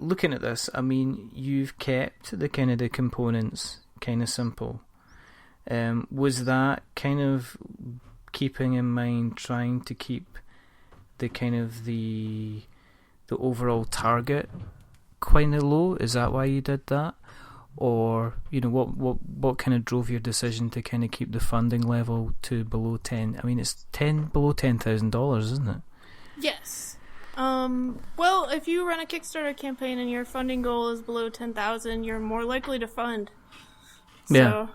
Looking at this, I mean, you've kept the kind of the components kind of simple. Was that kind of keeping in mind trying to keep the kind of the overall target quite low? Is that why you did that? Or, you know, what kind of drove your decision to kind of keep the funding level to below 10? I mean, it's below $10,000, isn't it? Yes. Well, if you run a Kickstarter campaign and your funding goal is below 10,000, you're more likely to fund. Yeah.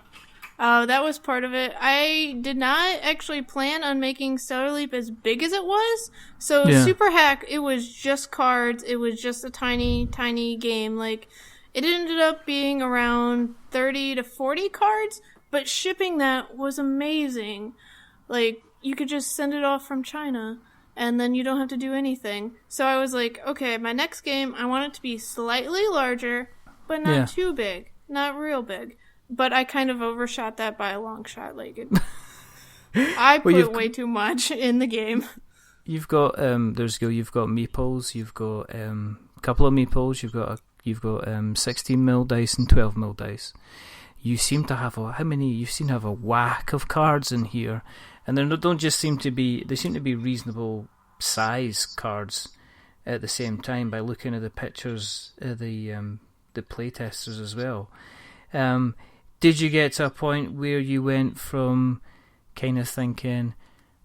So, that was part of it. I did not actually plan on making Stellar Leap as big as it was. So, Super Hack, it was just cards. It was just a tiny, tiny game. Like, it ended up being around 30 to 40 cards, but shipping that was amazing. Like, you could just send it off from China, and then you don't have to do anything. So I was like, okay, my next game, I want it to be slightly larger, but not too big. Not real big. But I kind of overshot that by a long shot. Like, I put way too much in the game. You've got, you've got meeples, you've got a couple of meeples, you've got 16mm dice and 12mm dice. You seem to have you seem to have a whack of cards in here, and they seem to be reasonable size cards at the same time by looking at the pictures of the playtesters as well. Did you get to a point where you went from kind of thinking,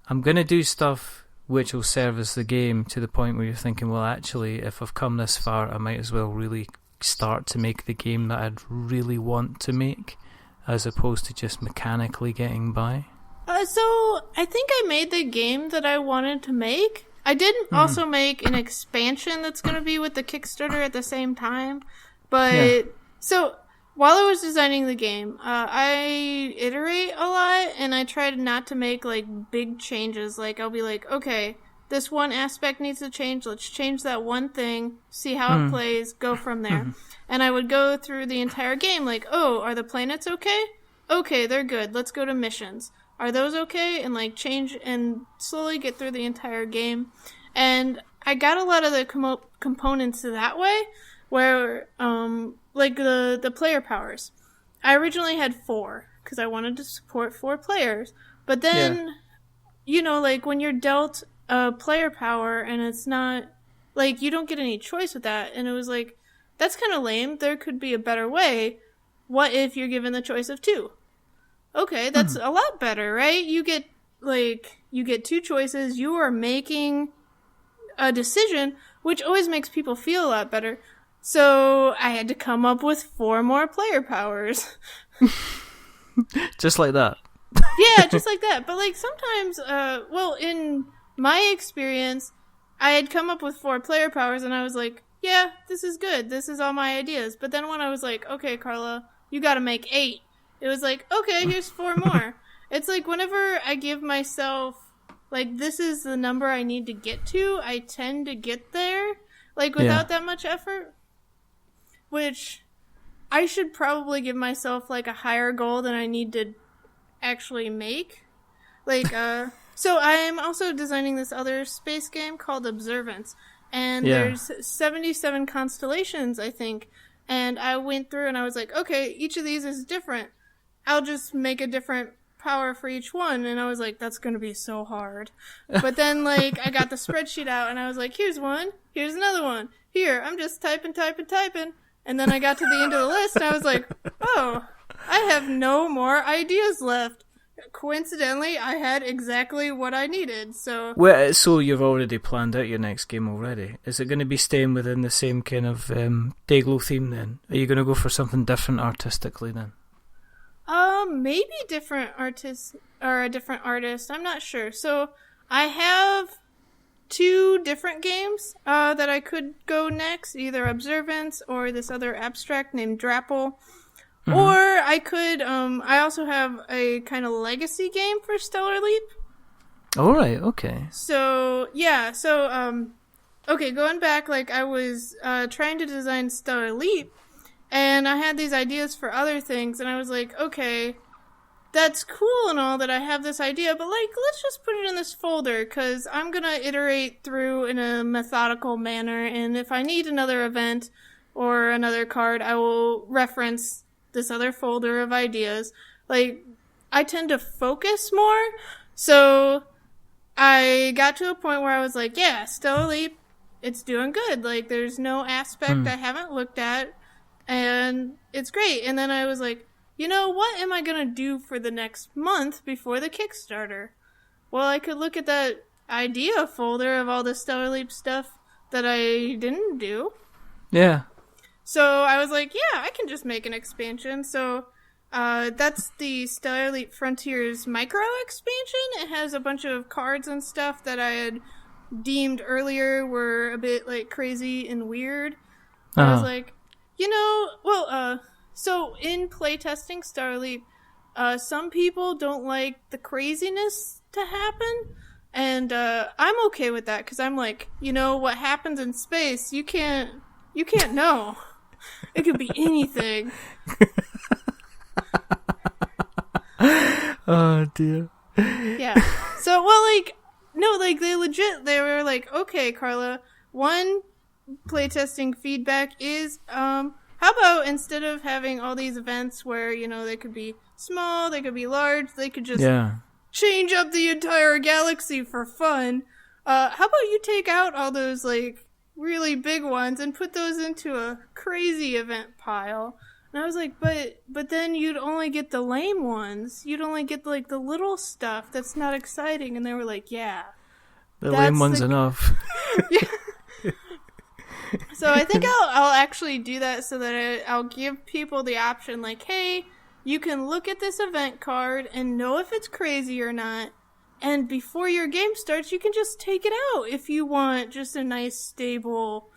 I'm going to do stuff which will service the game, to the point where you're thinking, well, actually, if I've come this far, I might as well really start to make the game that I'd really want to make, as opposed to just mechanically getting by? So I think I made the game that I wanted to make. I did also make an expansion that's going to be with the Kickstarter at the same time. But so while I was designing the game, I iterate a lot, and I tried not to make like big changes. Like, I'll be like, okay, this one aspect needs to change. Let's change that one thing, see how it plays, go from there. And I would go through the entire game like, oh, are the planets okay? Okay, they're good. Let's go to missions. Are those okay? And like change and slowly get through the entire game. And I got a lot of the components that way, where like the player powers. I originally had 4 because I wanted to support 4 players. But then, you know, like when you're dealt a player power and it's not, like, you don't get any choice with that. And it was like, that's kind of lame. There could be a better way. What if you're given the choice of 2? Okay, that's a lot better, right? You get 2 choices. You are making a decision, which always makes people feel a lot better. So I had to come up with 4 more player powers. Just like that. Yeah, just like that. But like sometimes, well, in my experience, I had come up with 4 player powers, and I was like, yeah, this is good. This is all my ideas. But then when I was like, okay, Carla, you gotta make 8. It was like, okay, here's 4 more. It's like whenever I give myself, like, this is the number I need to get to, I tend to get there, like, without that much effort. Which, I should probably give myself, like, a higher goal than I need to actually make. Like, so I'm also designing this other space game called Observance. And there's 77 constellations, I think. And I went through and I was like, okay, each of these is different. I'll just make a different power for each one. And I was like, that's going to be so hard. But then, like, I got the spreadsheet out and I was like, here's one. Here's another one. Here, I'm just typing. And then I got to the end of the list and I was like, oh, I have no more ideas left. Coincidentally, I had exactly what I needed, so... Well, so you've already planned out your next game already. Is it going to be staying within the same kind of Dayglow theme then? Are you going to go for something different artistically then? Maybe different artists, or a different artist, I'm not sure. So, I have 2 different games that I could go next, either Observance or this other abstract named Drapple. Mm-hmm. Or I could, I also have a kind of legacy game for Stellar Leap. Alright, okay. So, yeah, okay, going back, like, I was trying to design Stellar Leap, and I had these ideas for other things, and I was like, okay, that's cool and all that I have this idea, but, like, let's just put it in this folder, because I'm going to iterate through in a methodical manner, and if I need another event or another card, I will reference this other folder of ideas. Like, I tend to focus more, so I got to a point where I was like, yeah, Stellar Leap, it's doing good. Like, there's no aspect I haven't looked at, and it's great. And then I was like, you know, what am I going to do for the next month before the Kickstarter? Well, I could look at that idea folder of all the Stellar Leap stuff that I didn't do. Yeah. So I was like, yeah, I can just make an expansion. So that's the Stellar Leap Frontiers micro expansion. It has a bunch of cards and stuff that I had deemed earlier were a bit, like, crazy and weird. I was like, you know, well, so in playtesting Stellar Leap, some people don't like the craziness to happen, and I'm okay with that, because I'm like, you know, what happens in space, you can't know. It could be anything. Oh, dear. Yeah. So, well, like, no, like, they were like, okay, Carla, one playtesting feedback is, how about instead of having all these events where, you know, they could be small, they could be large, they could just change up the entire galaxy for fun. How about you take out all those, like, really big ones and put those into a crazy event pile? And I was like, but then you'd only get the lame ones. You'd only get, like, the little stuff that's not exciting. And they were like, yeah. The lame one's enough. Yeah. So I think I'll actually do that so that I'll give people the option, like, hey, you can look at this event card and know if it's crazy or not. And before your game starts, you can just take it out if you want just a nice, stable,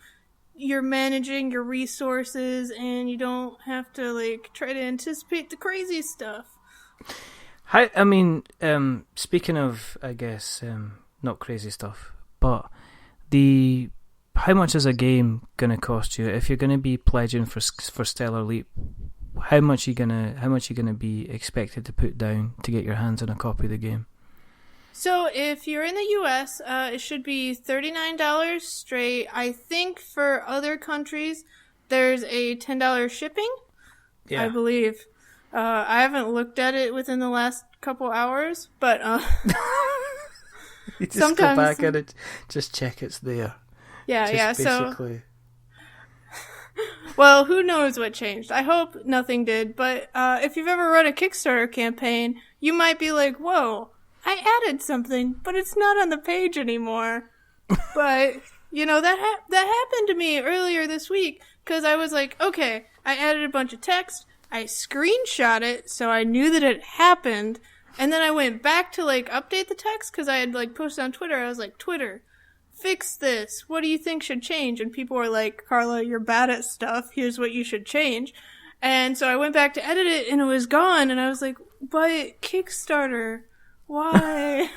you're managing your resources and you don't have to, like, try to anticipate the crazy stuff. I mean, speaking of, I guess, not crazy stuff, but how much is a game gonna cost you if you're gonna be pledging for Stellar Leap? How much you gonna be expected to put down to get your hands on a copy of the game? So if you're in the U.S., it should be $39 straight. I think for other countries, there's a $10 shipping. Yeah. I believe. I haven't looked at it within the last couple hours, but you just sometimes go back and it, just check it's there. Yeah, just yeah. Basically. So, well, who knows what changed? I hope nothing did. But if you've ever run a Kickstarter campaign, you might be like, "Whoa, I added something, but it's not on the page anymore." But you know that happened to me earlier this week because I was like, "Okay, I added a bunch of text. I screenshot it so I knew that it happened, and then I went back to, like, update the text because I had, like, posted on Twitter. I was like, Twitter, fix this. What do you think should change? And people were like, Carla, you're bad at stuff. Here's what you should change. And so I went back to edit it, and it was gone. And I was like, but Kickstarter, why?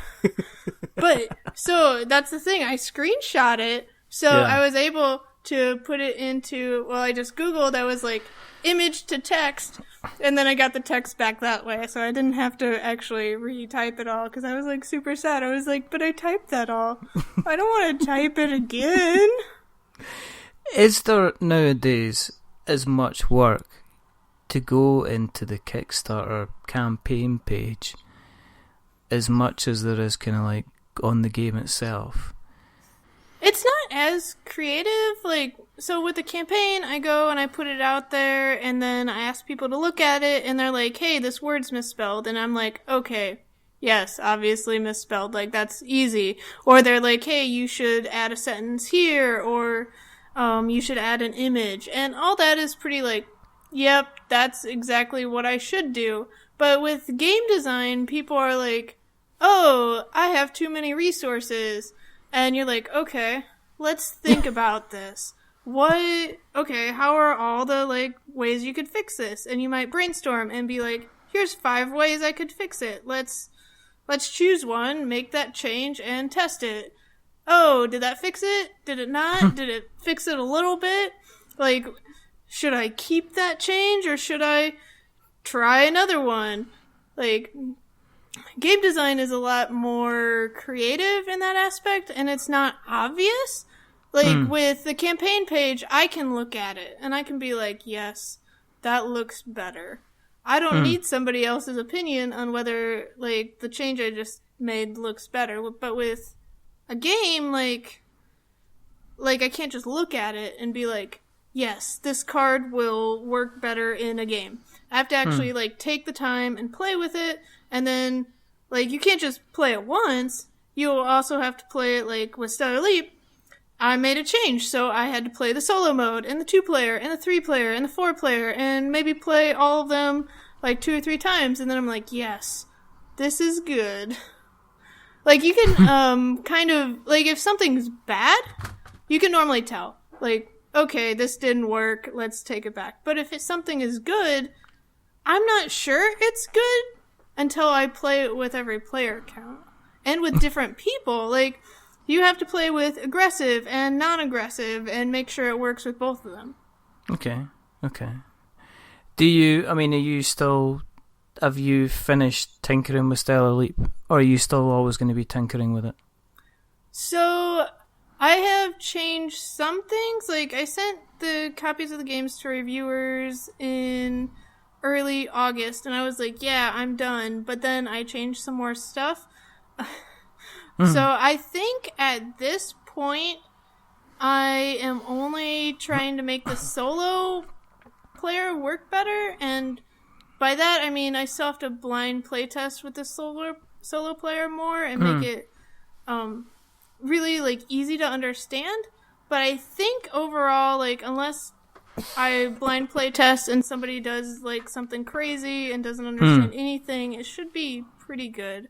But, so that's the thing. I screenshot it, so I was able to put it into, well, I just Googled, I was like, image to text, and then I got the text back that way, so I didn't have to actually retype it all, because I was, like, super sad. I was like, but I typed that all. I don't want to type it again. Is there nowadays as much work to go into the Kickstarter campaign page as much as there is kind of, like, on the game itself? It's not as creative, like, so with the campaign, I go and I put it out there, and then I ask people to look at it, and they're like, hey, this word's misspelled, and I'm like, okay, yes, obviously misspelled, like, that's easy. Or they're like, hey, you should add a sentence here, or you should add an image, and all that is pretty, like, yep, that's exactly what I should do. But with game design, people are like, oh, I have too many resources. And you're like, okay, let's think about this. How are all the, like, ways you could fix this? And you might brainstorm and be like, here's 5 ways I could fix it. Let's choose one, make that change, and test it. Oh, did that fix it? Did it not? Did it fix it a little bit? Like, should I keep that change or should I try another one? like, game design is a lot more creative in that aspect, and it's not obvious. Like, with the campaign page, I can look at it, and I can be like, yes, that looks better. I don't need somebody else's opinion on whether, like, the change I just made looks better. But with a game, like I can't just look at it and be like, yes, this card will work better in a game. I have to actually, like, take the time and play with it, and then, like, you can't just play it once. You'll also have to play it, like, with Stellar Leap. I made a change, so I had to play the solo mode, and the 2-player, and the 3-player, and the 4-player, and maybe play all of them, like, 2 or 3 times, and then I'm like, yes, this is good. Like, you can, kind of, like, if something's bad, you can normally tell. Like, okay, this didn't work, let's take it back. But if something is good, I'm not sure it's good until I play it with every player count. And with different people, like, you have to play with aggressive and non-aggressive and make sure it works with both of them. Okay. Have you finished tinkering with Stellar Leap? Or are you still always going to be tinkering with it? So, I have changed some things. Like, I sent the copies of the games to reviewers in early August, and I was like, yeah, I'm done. But then I changed some more stuff. So I think at this point, I am only trying to make the solo player work better, and by that I mean I still have to blind playtest with the solo player more and make it really, like, easy to understand. But I think overall, like, unless I blind playtest and somebody does, like, something crazy and doesn't understand anything, it should be pretty good.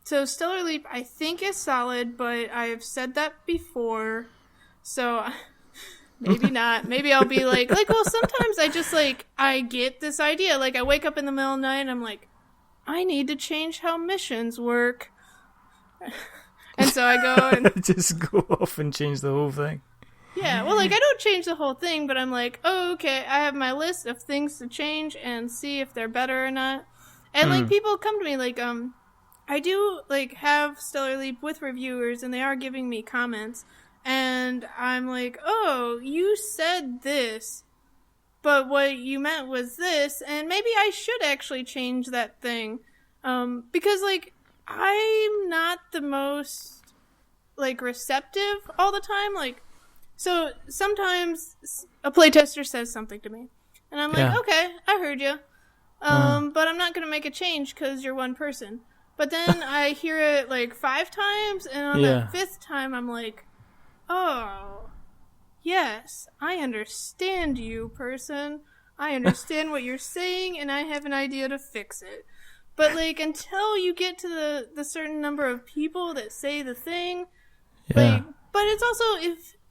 So Stellar Leap, I think, is solid, but I have said that before, so maybe not. Maybe I'll be like, well, sometimes I just, like, I get this idea. Like, I wake up in the middle of the night and I'm like, I need to change how missions work. And so I go and just go off and change the whole thing. Yeah, well, like, I don't change the whole thing, but I'm like, oh, okay, I have my list of things to change and see if they're better or not. And, like, people come to me, like, I do, like, have Stellar Leap with reviewers, and they are giving me comments, and I'm like, oh, you said this, but what you meant was this, and maybe I should actually change that thing, because, like, I'm not the most, like, receptive all the time, like, so sometimes a playtester says something to me, and I'm like, okay, I heard you, but I'm not going to make a change because you're one person. But then I hear it, like, 5 times, and on the 5th time, I'm like, oh, yes, I understand you, person. I understand what you're saying, and I have an idea to fix it. But, like, until you get to the certain number of people that say the thing, like, but it's also,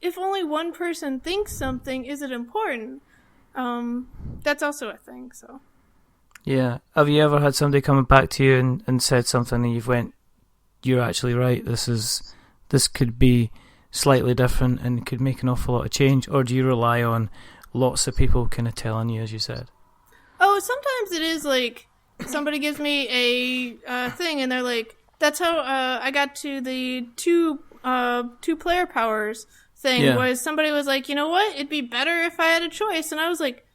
if only one person thinks something, is it important? That's also a thing, so. Yeah. Have you ever had somebody coming back to you and said something and you've went, you're actually right, this could be slightly different and could make an awful lot of change? Or do you rely on lots of people kind of telling you, as you said? Oh, sometimes it is like, somebody gives me a thing and they're like, that's how I got to the two player powers thing, was somebody was like, you know what, it'd be better if I had a choice. And I was like,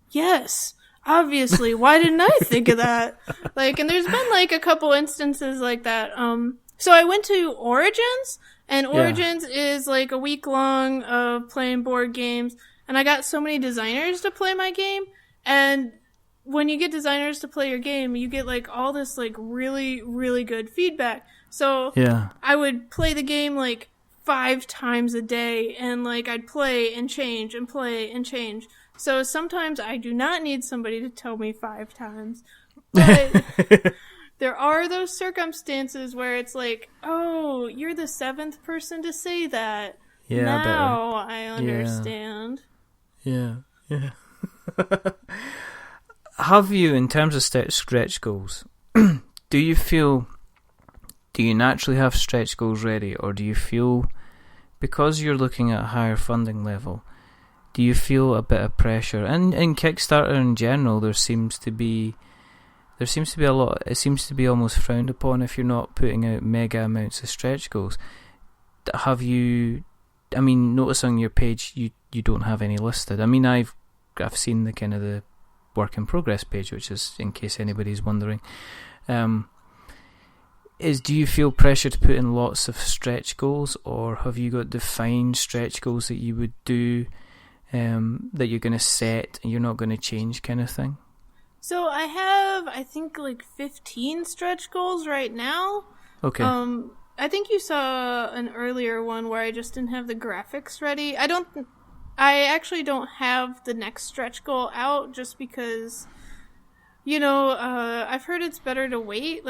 yes. Obviously, why didn't I think of that? Like, and there's been, like, a couple instances like that. So I went to Origins, and Origins is, like, a week long of playing board games, and I got so many designers to play my game, and when you get designers to play your game, you get, like, all this, like, really, really good feedback. So I would play the game, like, 5 times a day, and, like, I'd play and change and play and change. So sometimes I do not need somebody to tell me 5 times. But there are those circumstances where it's like, oh, you're the 7th person to say that. Yeah, now I understand. Yeah. Have you, in terms of stretch goals, do you naturally have stretch goals ready, or do you feel, because you're looking at a higher funding level, do you feel a bit of pressure? And in Kickstarter in general, there seems to be there seems to be a lot. It seems to be almost frowned upon if you're not putting out mega amounts of stretch goals. Have you? I mean, notice on your page you don't have any listed. I mean, I've seen the kind of the work in progress page, which is in case anybody's wondering. Do you feel pressure to put in lots of stretch goals, or have you got defined stretch goals that you would do, that you're going to set and you're not going to change, kind of thing? So I have, I think, like 15 stretch goals right now. Okay. I think you saw an earlier one where I just didn't have the graphics ready. I actually don't have the next stretch goal out just because, I've heard it's better to wait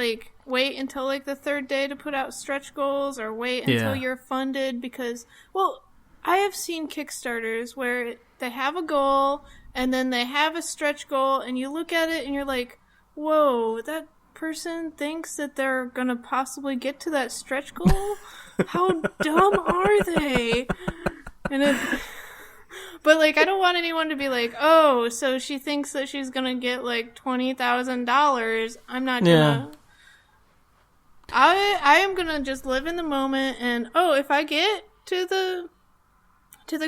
until like the third day to put out stretch goals, or wait until you're funded, because, well, I have seen Kickstarters where they have a goal and then they have a stretch goal and you look at it and you're like, whoa, that person thinks that they're gonna possibly get to that stretch goal? How dumb are they? But like, I don't want anyone to be like, oh, so she thinks that she's gonna get like $20,000. I'm not gonna. I am gonna just live in the moment, and if I get to the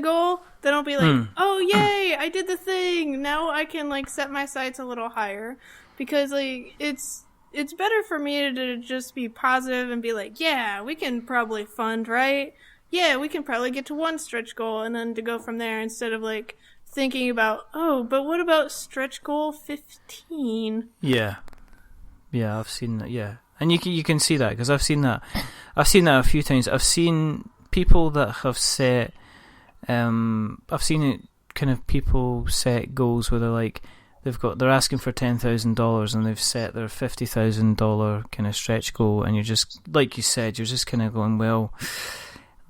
goal, then I'll be like, oh yay, I did the thing. Now I can like set my sights a little higher, because like it's better for me to just be positive and be like, yeah, we can probably fund, right? Yeah, we can probably get to one stretch goal, and then to go from there, instead of like thinking about, oh, but what about stretch goal 15? Yeah, I've seen that. Yeah, and you can see that, because I've seen that a few times. I've seen people that have set. I've seen it kind of people set goals where they're like, they're asking for $10,000 and they've set their $50,000 kind of stretch goal, and you're just, like you said, you're just kind of going, well,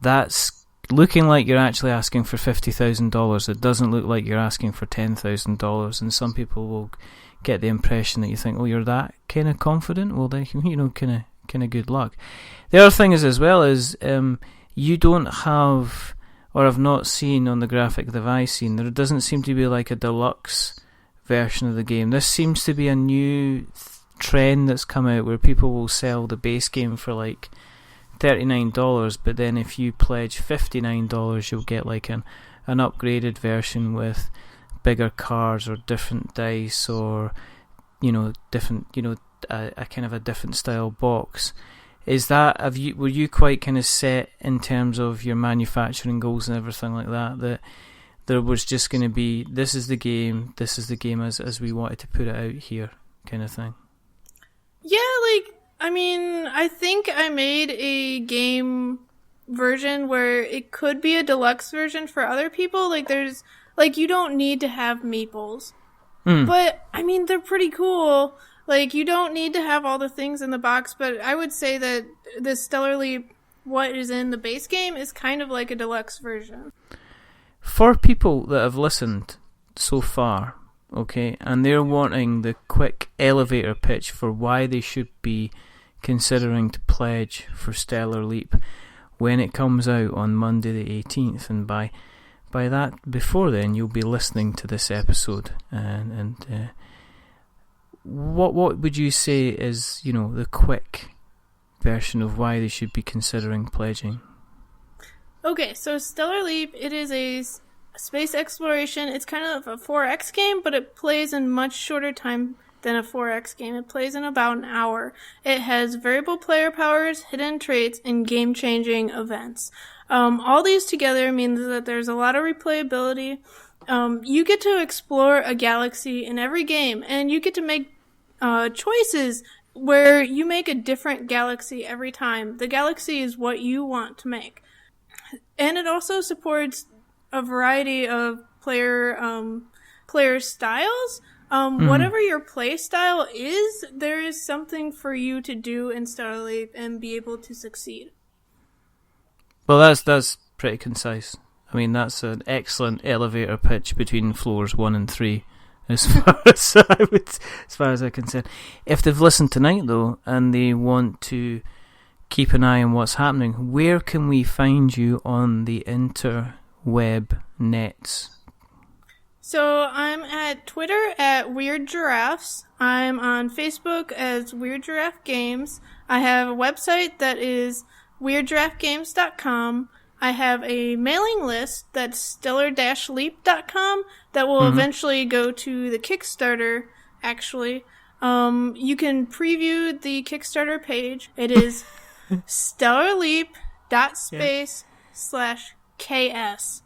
that's looking like you're actually asking for $50,000. It doesn't look like you're asking for $10,000, and some people will get the impression that you think, oh, you're that kind of confident. Well, then, kind of good luck. The other thing is, as well, is you don't have, or I've not seen on the graphic that I've seen, there doesn't seem to be like a deluxe version of the game. This seems to be a new trend that's come out, where people will sell the base game for like $39, but then if you pledge $59, you'll get like an upgraded version with bigger cards or different dice, or different, a kind of a different style box. Is that, were you quite kind of set in terms of your manufacturing goals and everything like that there was just going to be, this is the game as we wanted to put it out here, kind of thing? Yeah, I think I made a game version where it could be a deluxe version for other people. Like, there's, like, you don't need to have meeples. But, they're pretty cool. Like, you don't need to have all the things in the box, but I would say that the Stellar Leap, what is in the base game, is kind of like a deluxe version. For people that have listened so far, okay, and they're wanting the quick elevator pitch for why they should be considering to pledge for Stellar Leap when it comes out on Monday the 18th, and by that, before then, you'll be listening to this episode, and what would you say is, the quick version of why they should be considering pledging? Okay, so Stellar Leap, it is a space exploration. It's kind of a 4X game, but it plays in much shorter time than a 4X game. It plays in about an hour. It has variable player powers, hidden traits, and game-changing events. All these together means that there's a lot of replayability. You get to explore a galaxy in every game, and you get to make choices where you make a different galaxy every time. The galaxy is what you want to make. And it also supports a variety of player styles. Whatever your play style is, there is something for you to do in Stellar Leap and be able to succeed. Well, that's pretty concise. That's an excellent elevator pitch between floors 1 and 3, as far as I'm concerned. If they've listened tonight, though, and they want to keep an eye on what's happening, where can we find you on the interweb nets? So I'm at Twitter at Weird Giraffes. I'm on Facebook as Weird Giraffe Games. I have a website that is WeirdGiraffeGames.com. I have a mailing list that's stellar-leap.com that will eventually go to the Kickstarter, actually. You can preview the Kickstarter page. It is stellarleap.space/KS.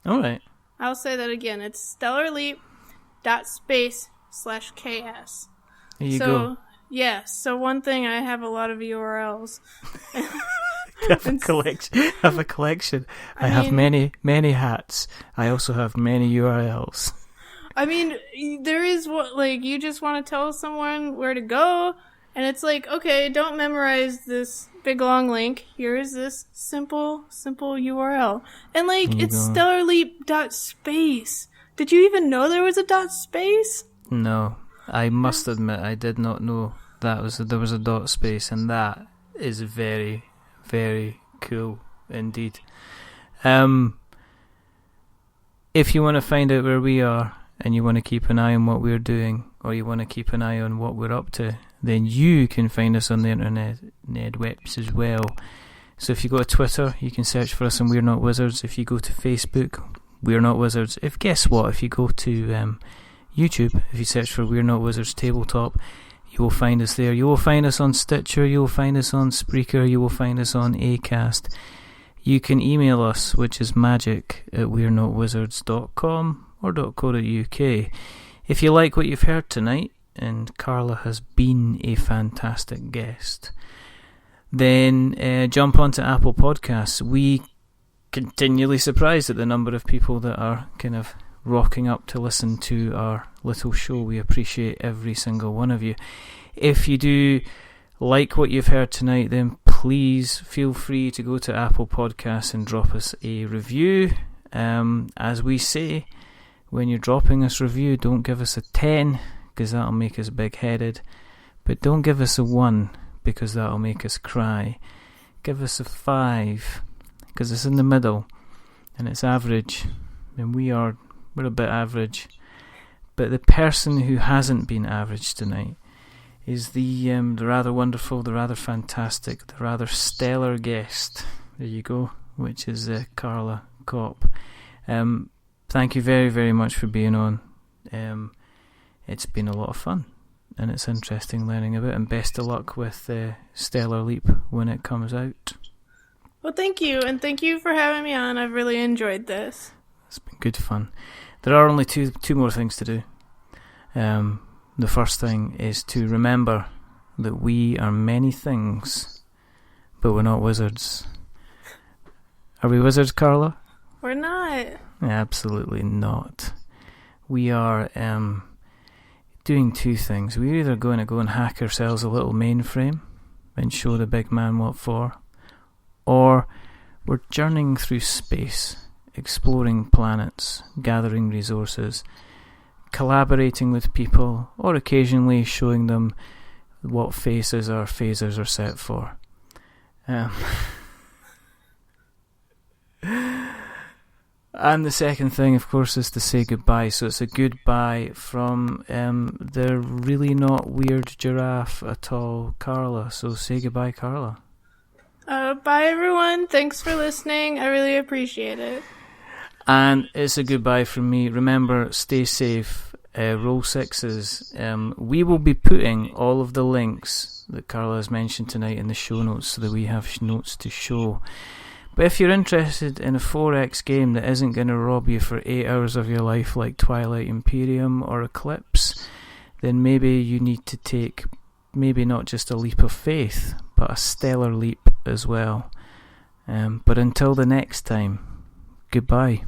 All right. I'll say that again. It's stellarleap.space/KS. There you go. Yeah, so one thing, I have a lot of URLs. I have a collection. I have many hats. I also have many URLs. I mean, there is what, like, you just want to tell someone where to go, and it's like, okay, don't memorize this big long link. Here is this simple URL. And, like, it's stellarleap.space. Did you even know there was a .space? No. I must admit, I did not know there was a dot space, and that is very, very cool indeed. If you want to find out where we are, and you want to keep an eye on what we're doing, or you want to keep an eye on what we're up to, then you can find us on the internet webs as well. So if you go to Twitter, you can search for us on We're Not Wizards. If you go to Facebook, We're Not Wizards. If you go to YouTube, if you search for We're Not Wizards Tabletop, you will find us there. You will find us on Stitcher, you will find us on Spreaker, you will find us on Acast. You can email us, which is magic@we'renotwizards.com or .co.uk. If you like what you've heard tonight, and Carla has been a fantastic guest, then jump onto Apple Podcasts. We continually surprised at the number of people that are kind of rocking up to listen to our little show. We appreciate every single one of you. If you do like what you've heard tonight, then please feel free to go to Apple Podcasts and drop us a review. As we say, when you're dropping us review, don't give us a 10, because that'll make us big-headed, but don't give us a 1, because that'll make us cry. Give us a 5, because it's in the middle, and it's average, and we're a bit average. But the person who hasn't been average tonight is the rather wonderful, the rather fantastic, the rather stellar guest. There you go, which is Carla Kopp. Thank you very, very much for being on. It's been a lot of fun, and it's interesting learning about it, and best of luck with Stellar Leap when it comes out. Well, thank you, and thank you for having me on. I've really enjoyed this. It's been good fun. There are only two more things to do. The first thing is to remember that we are many things, but we're not wizards. Are we wizards, Carla? We're not. Absolutely not. We are doing two things. We're either going to go and hack ourselves a little mainframe and show the big man what for, or we're journeying through space, exploring planets, gathering resources, collaborating with people, or occasionally showing them what faces our phasers are set for. And the second thing, of course, is to say goodbye. So it's a goodbye from the really not weird giraffe at all, Carla. So say goodbye, Carla. Bye, everyone. Thanks for listening. I really appreciate it. And it's a goodbye from me. Remember, stay safe. Roll sixes. We will be putting all of the links that Carla has mentioned tonight in the show notes so that we have notes to show. But if you're interested in a 4X game that isn't going to rob you for 8 hours of your life like Twilight Imperium or Eclipse, then maybe you need to take maybe not just a leap of faith, but a stellar leap as well. But until the next time, goodbye.